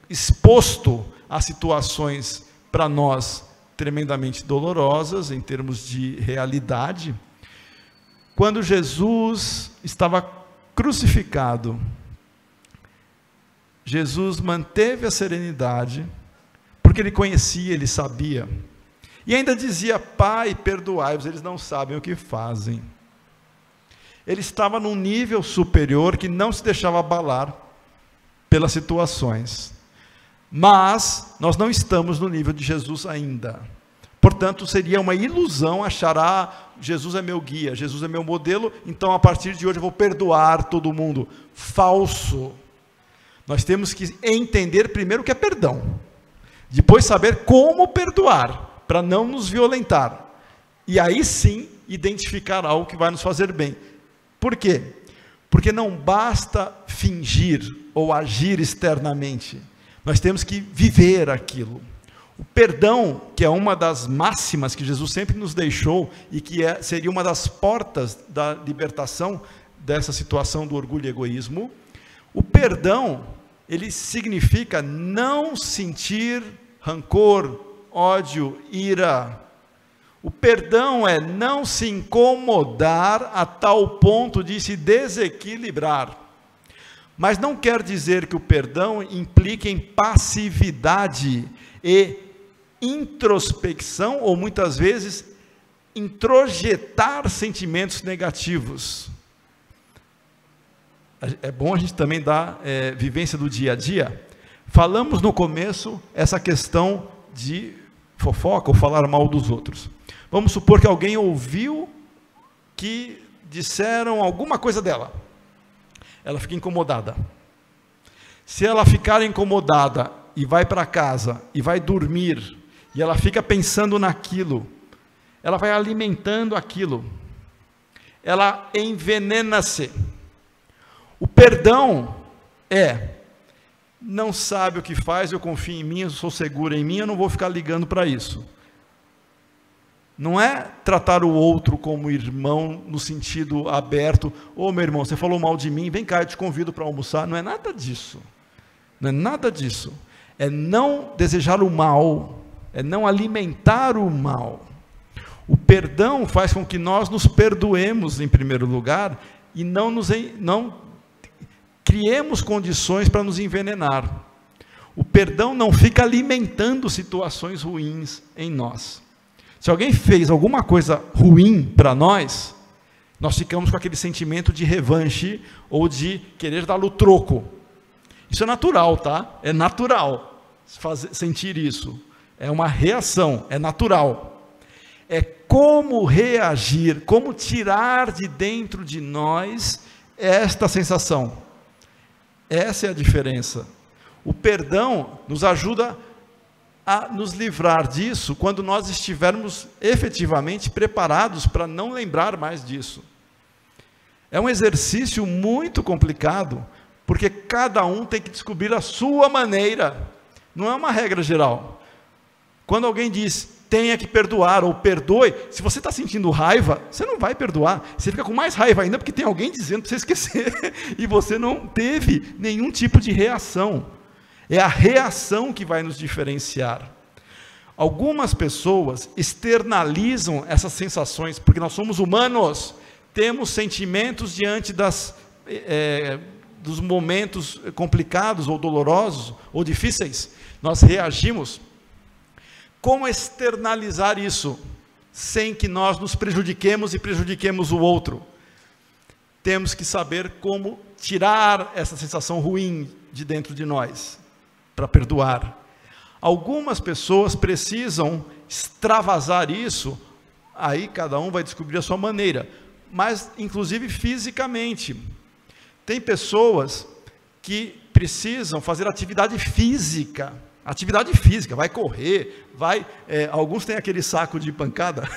S3: exposto a situações para nós tremendamente dolorosas em termos de realidade, quando Jesus estava crucificado, Jesus manteve a serenidade, porque ele conhecia, ele sabia, e ainda dizia, Pai, perdoai-vos, eles não sabem o que fazem. Ele estava num nível superior que não se deixava abalar pelas situações, mas nós não estamos no nível de Jesus ainda, portanto seria uma ilusão achar, Jesus é meu guia, Jesus é meu modelo, então a partir de hoje eu vou perdoar todo mundo. Falso. Nós temos que entender primeiro o que é perdão, depois saber como perdoar, para não nos violentar, e aí sim identificar algo que vai nos fazer bem. Por quê? Porque não basta fingir ou agir externamente, nós temos que viver aquilo. O perdão, que é uma das máximas que Jesus sempre nos deixou, e que seria uma das portas da libertação dessa situação do orgulho e egoísmo. O perdão, ele significa não sentir rancor, ódio, ira. O perdão é não se incomodar a tal ponto de se desequilibrar. Mas não quer dizer que o perdão implique em passividade e introspecção, ou muitas vezes introjetar sentimentos negativos. É bom a gente também dar vivência do dia a dia. Falamos no começo essa questão de fofoca ou falar mal dos outros. Vamos supor que alguém ouviu que disseram alguma coisa dela. Ela fica incomodada. Se ela ficar incomodada e vai para casa e vai dormir, e ela fica pensando naquilo, ela vai alimentando aquilo, ela envenena-se. O perdão não sabe o que faz, eu confio em mim, eu sou seguro em mim, eu não vou ficar ligando para isso. Não é tratar o outro como irmão no sentido aberto. Ô meu irmão, você falou mal de mim, vem cá, eu te convido para almoçar. Não é nada disso. Não é nada disso. É não desejar o mal, é não alimentar o mal. O perdão faz com que nós nos perdoemos em primeiro lugar e não criemos condições para nos envenenar. O perdão não fica alimentando situações ruins em nós. Se alguém fez alguma coisa ruim para nós, nós ficamos com aquele sentimento de revanche ou de querer dar o troco. Isso é natural, tá? É natural sentir isso. É uma reação, é natural. É como reagir, como tirar de dentro de nós esta sensação. Essa é a diferença. O perdão nos ajuda a nos livrar disso quando nós estivermos efetivamente preparados para não lembrar mais disso. É um exercício muito complicado, porque cada um tem que descobrir a sua maneira. Não é uma regra geral. Quando alguém diz, tenha que perdoar, ou perdoe, se você está sentindo raiva, você não vai perdoar, você fica com mais raiva ainda, porque tem alguém dizendo para você esquecer, e você não teve nenhum tipo de reação. É a reação que vai nos diferenciar. Algumas pessoas externalizam essas sensações, porque nós somos humanos, temos sentimentos diante dos momentos complicados, ou dolorosos, ou difíceis, nós reagimos. Como externalizar isso, sem que nós nos prejudiquemos e prejudiquemos o outro? Temos que saber como tirar essa sensação ruim de dentro de nós, para perdoar. Algumas pessoas precisam extravasar isso, aí cada um vai descobrir a sua maneira, mas inclusive fisicamente. Tem pessoas que precisam fazer atividade física, vai correr, alguns têm aquele saco de pancada,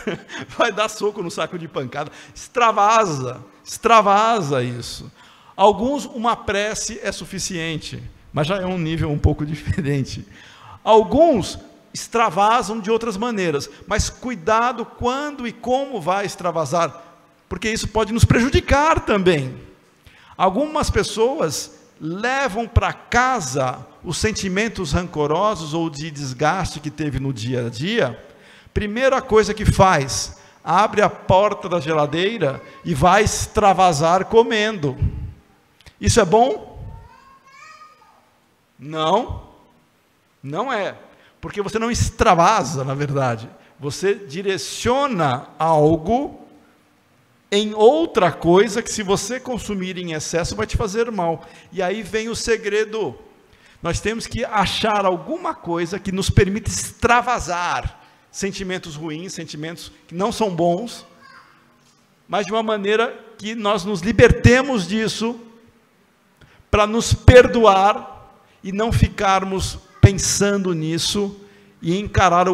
S3: vai dar soco no saco de pancada, extravasa isso. Alguns, uma prece é suficiente, mas já é um nível um pouco diferente. Alguns extravasam de outras maneiras, mas cuidado quando e como vai extravasar, porque isso pode nos prejudicar também. Algumas pessoas levam para casa os sentimentos rancorosos ou de desgaste que teve no dia a dia. Primeira coisa que faz, abre a porta da geladeira e vai extravasar comendo. Isso é bom? Não é, porque você não extravasa, na verdade, você direciona algo em outra coisa que, se você consumir em excesso, vai te fazer mal. E aí vem o segredo. Nós temos que achar alguma coisa que nos permita extravasar sentimentos ruins, sentimentos que não são bons, mas de uma maneira que nós nos libertemos disso, para nos perdoar e não ficarmos pensando nisso e encarar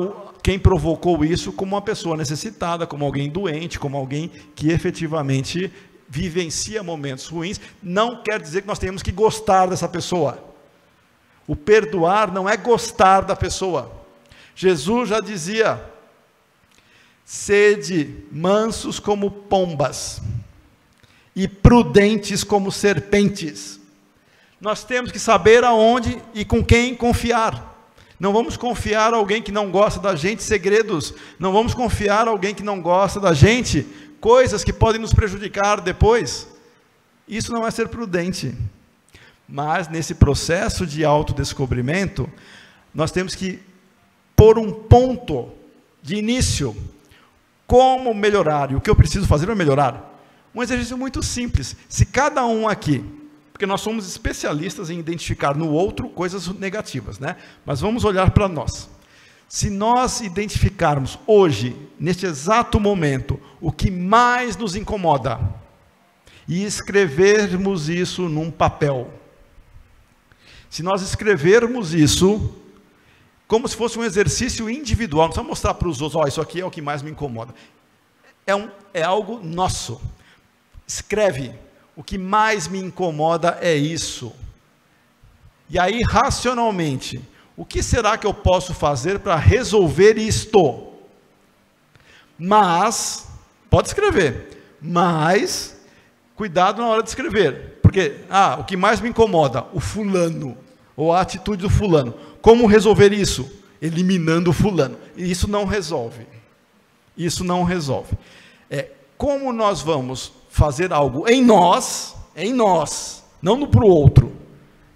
S3: quem provocou isso como uma pessoa necessitada, como alguém doente, como alguém que efetivamente vivencia momentos ruins. Não quer dizer que nós tenhamos que gostar dessa pessoa. O perdoar não é gostar da pessoa. Jesus já dizia, sede mansos como pombas e prudentes como serpentes. Nós temos que saber aonde e com quem confiar. Não vamos confiar a alguém que não gosta da gente segredos. Não vamos confiar a alguém que não gosta da gente coisas que podem nos prejudicar depois. Isso não é ser prudente. Mas nesse processo de autodescobrimento, nós temos que pôr um ponto de início. Como melhorar? E o que eu preciso fazer para melhorar? Um exercício muito simples. Se cada um aqui, porque nós somos especialistas em identificar no outro coisas negativas, né? Mas vamos olhar para nós. Se nós identificarmos hoje, neste exato momento, o que mais nos incomoda, e escrevermos isso num papel. Se nós escrevermos isso, como se fosse um exercício individual, não precisa mostrar para os outros, ó, isso aqui é o que mais me incomoda. É algo nosso. Escreve, o que mais me incomoda é isso. E aí, racionalmente, o que será que eu posso fazer para resolver isto? Mas, pode escrever, mas, cuidado na hora de escrever, porque, o que mais me incomoda, o fulano, ou a atitude do fulano. Como resolver isso? Eliminando o fulano. E isso não resolve. Isso não resolve. Como nós vamos fazer algo em nós, não para o outro,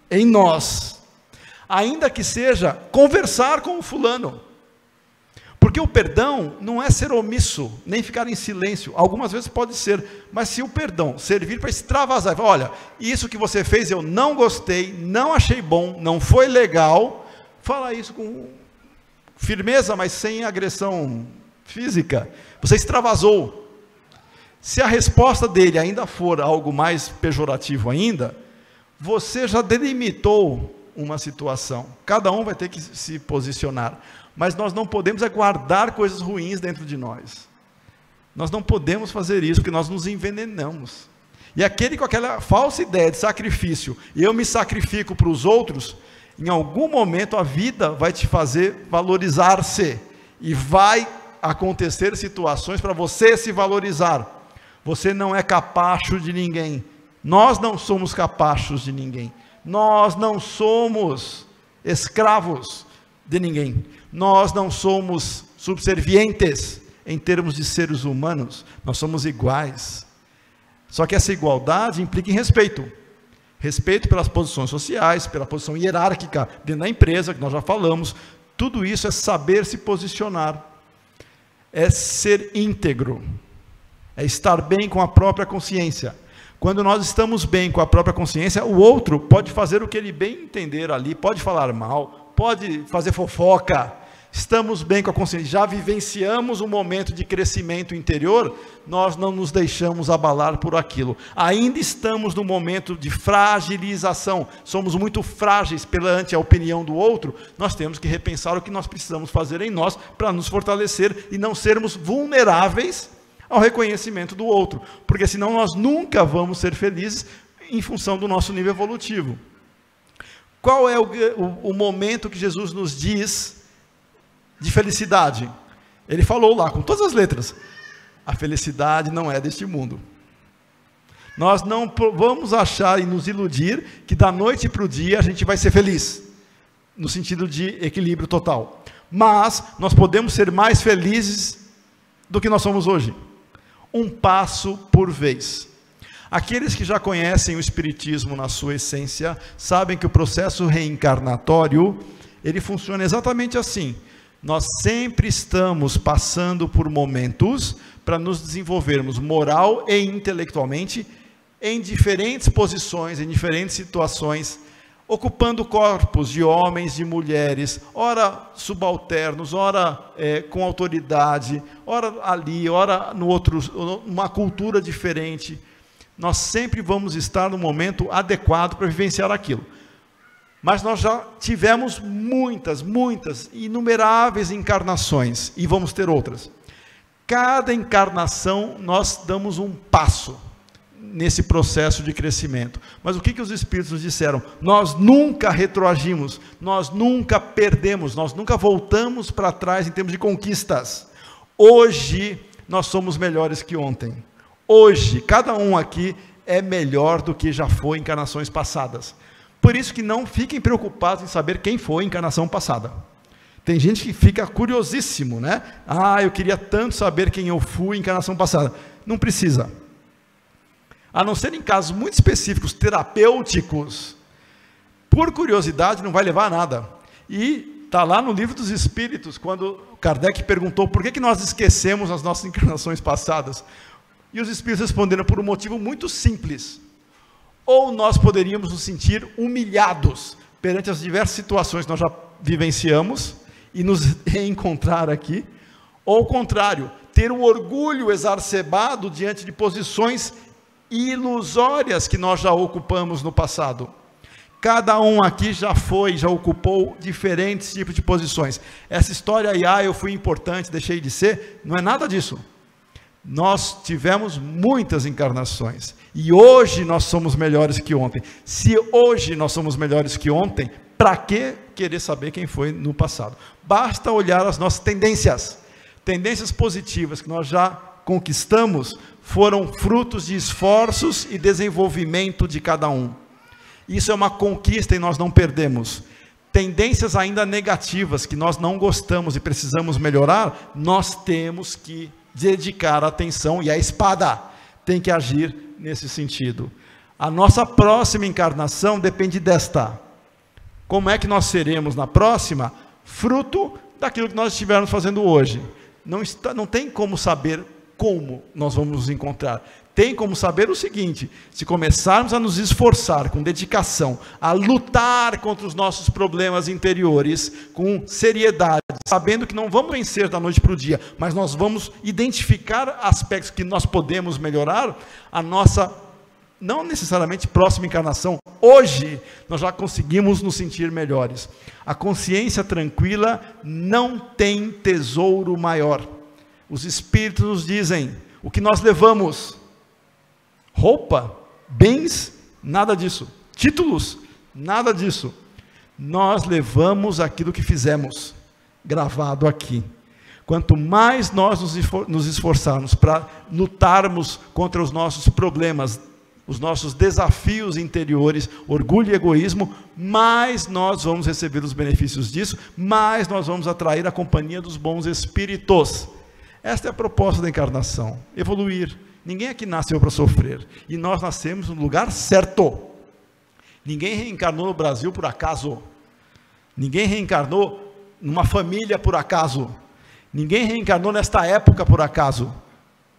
S3: em nós, ainda que seja conversar com o fulano, porque o perdão não é ser omisso, nem ficar em silêncio, algumas vezes pode ser, mas se o perdão servir para extravasar, olha, isso que você fez eu não gostei, não achei bom, não foi legal, fala isso com firmeza, mas sem agressão física, você extravasou. Se a resposta dele ainda for algo mais pejorativo ainda, você já delimitou uma situação. Cada um vai ter que se posicionar. Mas nós não podemos guardar coisas ruins dentro de nós. Nós não podemos fazer isso, porque nós nos envenenamos. E aquele com aquela falsa ideia de sacrifício, e eu me sacrifico para os outros, em algum momento a vida vai te fazer valorizar-se. E vai acontecer situações para você se valorizar. Você não é capacho de ninguém. Nós não somos capachos de ninguém. Nós não somos escravos de ninguém. Nós não somos subservientes em termos de seres humanos. Nós somos iguais. Só que essa igualdade implica em respeito. Respeito pelas posições sociais, pela posição hierárquica dentro da empresa, que nós já falamos. Tudo isso é saber se posicionar. É ser íntegro. É estar bem com a própria consciência. Quando nós estamos bem com a própria consciência, o outro pode fazer o que ele bem entender ali, pode falar mal, pode fazer fofoca. Estamos bem com a consciência, já vivenciamos um momento de crescimento interior, nós não nos deixamos abalar por aquilo. Ainda estamos num momento de fragilização, somos muito frágeis perante a opinião do outro, nós temos que repensar o que nós precisamos fazer em nós para nos fortalecer e não sermos vulneráveis ao reconhecimento do outro, porque senão nós nunca vamos ser felizes em função do nosso nível evolutivo. Qual é o momento que Jesus nos diz de felicidade? Ele falou lá, com todas as letras, a felicidade não é deste mundo. Nós não vamos achar e nos iludir que da noite para o dia a gente vai ser feliz, no sentido de equilíbrio total. Mas nós podemos ser mais felizes do que nós somos hoje. Um passo por vez. Aqueles que já conhecem o Espiritismo na sua essência, sabem que o processo reencarnatório, ele funciona exatamente assim. Nós sempre estamos passando por momentos para nos desenvolvermos moral e intelectualmente em diferentes posições, em diferentes situações, ocupando corpos de homens, de mulheres, ora subalternos, ora com autoridade, ora ali, ora no outro, uma cultura diferente. Nós sempre vamos estar no momento adequado para vivenciar aquilo. Mas nós já tivemos muitas, inumeráveis encarnações, e vamos ter outras. Cada encarnação nós damos um passo nesse processo de crescimento. Mas o que os Espíritos nos disseram? Nós nunca retroagimos, nós nunca perdemos, nós nunca voltamos para trás em termos de conquistas. Hoje nós somos melhores que ontem. hoje, cada um aqui é melhor do que já foi em encarnações passadas. Por isso que não fiquem preocupados em saber quem foi em encarnação passada. Tem gente que fica curiosíssimo, né? Eu queria tanto saber quem eu fui em encarnação passada. Não precisa. A não ser em casos muito específicos, terapêuticos, por curiosidade não vai levar a nada. E está lá no Livro dos Espíritos, quando Kardec perguntou por que nós esquecemos as nossas encarnações passadas. E os Espíritos responderam por um motivo muito simples. Ou nós poderíamos nos sentir humilhados perante as diversas situações que nós já vivenciamos e nos reencontrar aqui, ou ao contrário, ter um orgulho exacerbado diante de posições ilusórias que nós já ocupamos no passado. Cada um aqui já ocupou diferentes tipos de posições. Essa história aí, eu fui importante, deixei de ser, não é nada disso. Nós tivemos muitas encarnações, e hoje nós somos melhores que ontem. Se hoje nós somos melhores que ontem, para que querer saber quem foi no passado? Basta olhar as nossas tendências positivas que nós já conquistamos, foram frutos de esforços e desenvolvimento de cada um. Isso é uma conquista e nós não perdemos. Tendências ainda negativas que nós não gostamos e precisamos melhorar, nós temos que dedicar atenção, e a espada tem que agir nesse sentido. A nossa próxima encarnação depende desta. Como é que nós seremos na próxima? Fruto daquilo que nós estivermos fazendo hoje. Não tem como saber como nós vamos nos encontrar. Tem como saber o seguinte: se começarmos a nos esforçar com dedicação, a lutar contra os nossos problemas interiores, com seriedade, sabendo que não vamos vencer da noite para o dia, mas nós vamos identificar aspectos que nós podemos melhorar, a nossa, não necessariamente próxima encarnação, hoje nós já conseguimos nos sentir melhores. A consciência tranquila não tem tesouro maior. Os Espíritos nos dizem, o que nós levamos? Roupa, bens, nada disso. Títulos, nada disso. Nós levamos aquilo que fizemos, gravado aqui. Quanto mais nós nos esforçarmos para lutarmos contra os nossos problemas, os nossos desafios interiores, orgulho e egoísmo, mais nós vamos receber os benefícios disso, mais nós vamos atrair a companhia dos bons espíritos. Esta é a proposta da encarnação, evoluir. Ninguém aqui nasceu para sofrer, e nós nascemos no lugar certo. Ninguém reencarnou no Brasil por acaso, ninguém reencarnou numa família por acaso, ninguém reencarnou nesta época por acaso.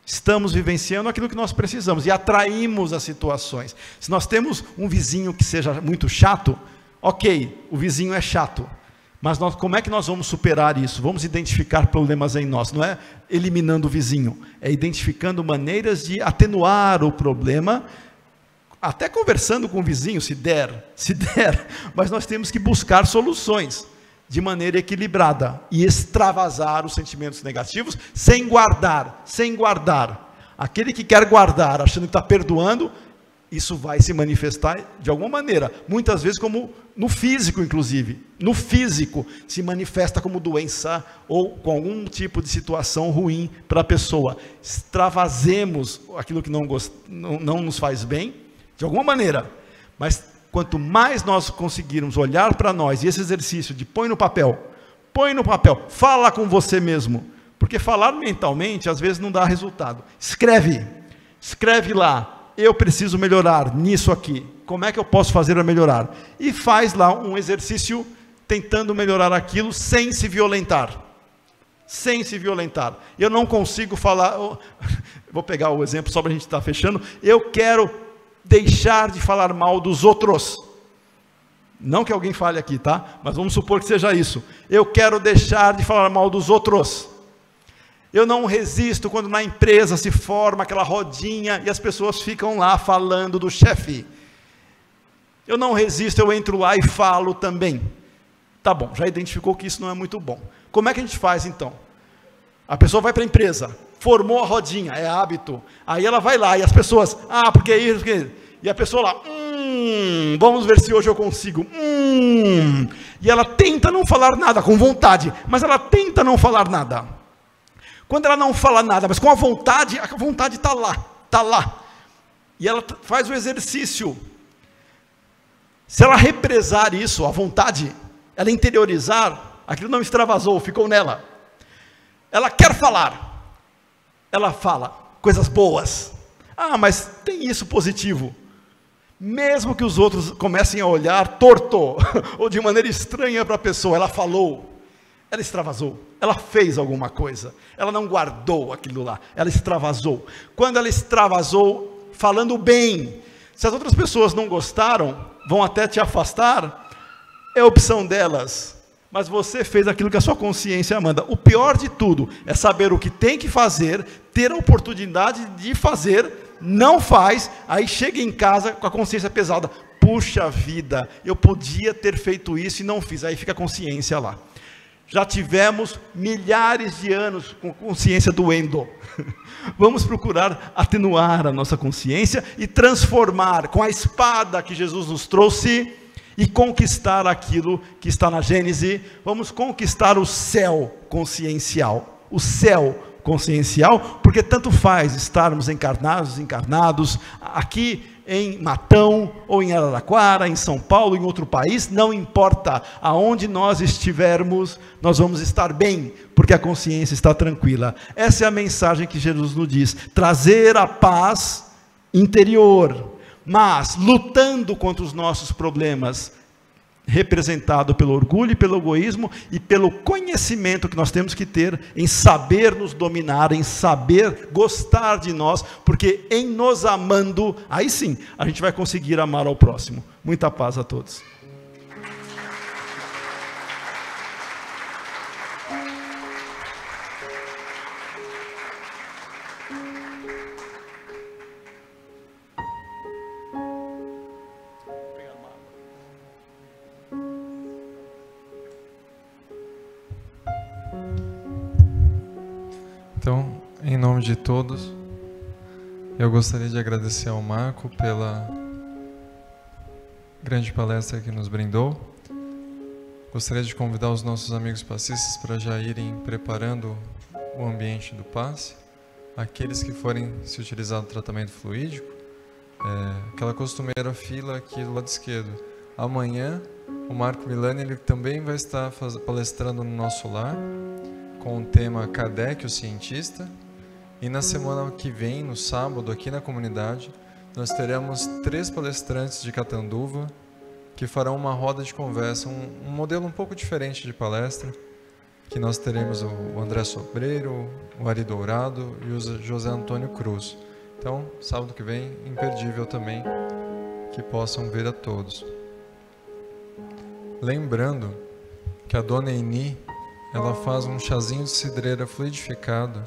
S3: Estamos vivenciando aquilo que nós precisamos, e atraímos as situações. Se nós temos um vizinho que seja muito chato, ok, o vizinho é chato, mas como é que nós vamos superar isso? Vamos identificar problemas em nós, não é eliminando o vizinho, é identificando maneiras de atenuar o problema, até conversando com o vizinho, se der, mas nós temos que buscar soluções de maneira equilibrada e extravasar os sentimentos negativos sem guardar. Aquele que quer guardar, achando que está perdoando, isso vai se manifestar de alguma maneira, muitas vezes como no físico, inclusive. No físico se manifesta como doença ou com algum tipo de situação ruim para a pessoa. Extravasemos aquilo que não nos faz bem, de alguma maneira, mas quanto mais nós conseguirmos olhar para nós, e esse exercício de põe no papel, fala com você mesmo, porque falar mentalmente às vezes não dá resultado. Escreve lá, eu preciso melhorar nisso aqui, como é que eu posso fazer para melhorar? E faz lá um exercício tentando melhorar aquilo sem se violentar. Eu não consigo falar, vou pegar o exemplo só para a gente estar fechando, eu quero deixar de falar mal dos outros. Não que alguém fale aqui, tá? Mas vamos supor que seja isso. Eu quero deixar de falar mal dos outros. Eu não resisto quando na empresa se forma aquela rodinha e as pessoas ficam lá falando do chefe. Eu não resisto, eu entro lá e falo também. Tá bom, já identificou que isso não é muito bom. Como é que a gente faz então? A pessoa vai para a empresa, formou a rodinha, é hábito. Aí ela vai lá e as pessoas, porque isso, porque... E a pessoa lá, vamos ver se hoje eu consigo. E ela tenta não falar nada, com vontade, mas ela tenta não falar nada. Quando ela não fala nada, mas com a vontade está lá. está lá. E ela faz o exercício. Se ela represar isso, a vontade, ela interiorizar, aquilo não extravasou, ficou nela. Ela quer falar. Ela fala coisas boas. Ah, mas tem isso positivo. Mesmo que os outros comecem a olhar torto, ou de maneira estranha para a pessoa, ela falou, ela extravasou, ela fez alguma coisa, ela não guardou aquilo lá, ela extravasou. Quando ela extravasou, falando bem, se as outras pessoas não gostaram, vão até te afastar, é opção delas, mas você fez aquilo que a sua consciência manda. O pior de tudo é saber o que tem que fazer, ter a oportunidade de fazer, não faz, aí chega em casa com a consciência pesada, puxa vida, eu podia ter feito isso e não fiz, aí fica a consciência lá. Já tivemos milhares de anos com consciência doendo. Vamos procurar atenuar a nossa consciência e transformar com a espada que Jesus nos trouxe e conquistar aquilo que está na Gênese. Vamos conquistar o céu consciencial. O céu consciencial, porque tanto faz estarmos encarnados, desencarnados, aqui em Matão, ou em Araraquara, em São Paulo, em outro país, não importa, aonde nós estivermos, nós vamos estar bem, porque a consciência está tranquila. Essa é a mensagem que Jesus nos diz, trazer a paz interior, mas lutando contra os nossos problemas, representado pelo orgulho e pelo egoísmo e pelo conhecimento que nós temos que ter em saber nos dominar, em saber gostar de nós, porque em nos amando, aí sim, a gente vai conseguir amar ao próximo. Muita paz a todos.
S2: Então, em nome de todos, eu gostaria de agradecer ao Marco pela grande palestra que nos brindou. Gostaria de convidar os nossos amigos passistas para já irem preparando o ambiente do passe. Aqueles que forem se utilizar do tratamento fluídico, aquela costumeira fila aqui do lado esquerdo. Amanhã, o Marco Milani ele também vai estar palestrando no nosso lar, com o tema Kardec, o cientista, e na semana que vem, no sábado, aqui na comunidade, nós teremos 3 palestrantes de Catanduva que farão uma roda de conversa, um modelo um pouco diferente de palestra, que nós teremos o André Sobreiro, o Ari Dourado e o José Antônio Cruz. Então, sábado que vem, imperdível também, que possam ver a todos. Lembrando que a Dona Eni, ela faz um chazinho de cidreira fluidificado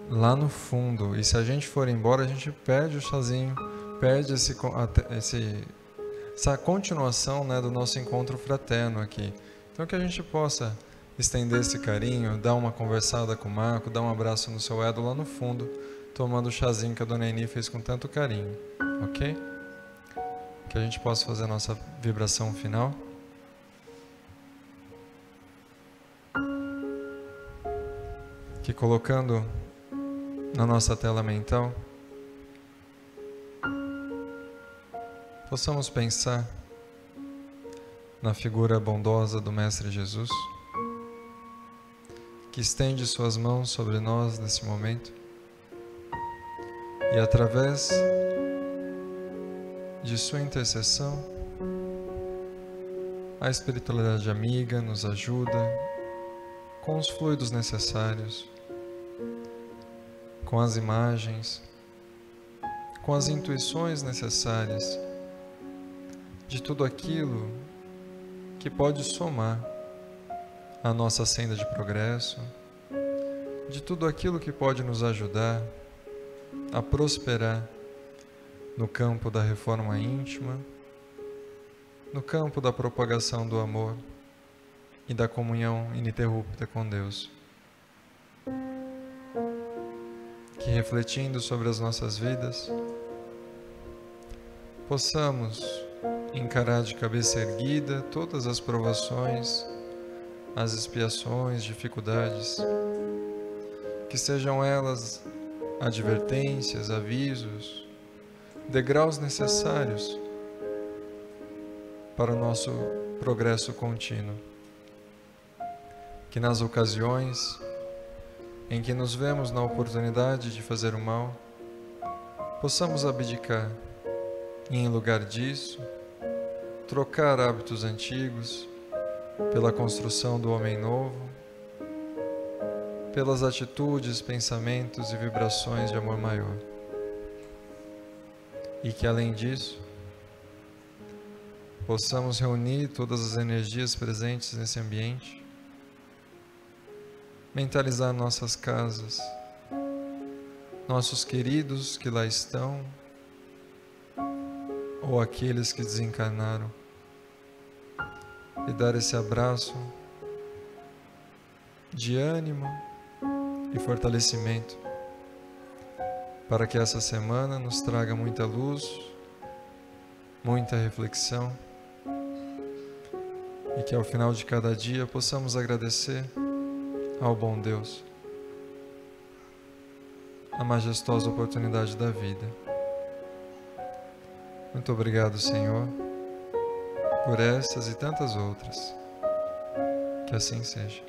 S2: lá no fundo. E se a gente for embora, a gente perde o chazinho, perde essa continuação, né, do nosso encontro fraterno aqui. Então que a gente possa estender esse carinho, dar uma conversada com o Marco, dar um abraço no seu Edo lá no fundo, tomando o chazinho que a Dona Eni fez com tanto carinho. Ok? Que a gente possa fazer a nossa vibração final. Que colocando na nossa tela mental, possamos pensar na figura bondosa do Mestre Jesus, que estende suas mãos sobre nós nesse momento, e através de sua intercessão, a espiritualidade amiga nos ajuda com os fluidos necessários, com as imagens, com as intuições necessárias de tudo aquilo que pode somar a nossa senda de progresso, de tudo aquilo que pode nos ajudar a prosperar no campo da reforma íntima, no campo da propagação do amor e da comunhão ininterrupta com Deus. Que refletindo sobre as nossas vidas, possamos encarar de cabeça erguida todas as provações, as expiações, dificuldades, que sejam elas advertências, avisos, degraus necessários para o nosso progresso contínuo. Que nas ocasiões em que nos vemos na oportunidade de fazer o mal, possamos abdicar e, em lugar disso, trocar hábitos antigos pela construção do homem novo, pelas atitudes, pensamentos e vibrações de amor maior. E que, além disso, possamos reunir todas as energias presentes nesse ambiente, mentalizar nossas casas, nossos queridos que lá estão, ou aqueles que desencarnaram, e dar esse abraço de ânimo e fortalecimento, para que essa semana nos traga muita luz, muita reflexão, e que ao final de cada dia possamos agradecer ao bom Deus a majestosa oportunidade da vida. Muito obrigado, Senhor, por essas e tantas outras. Que assim seja.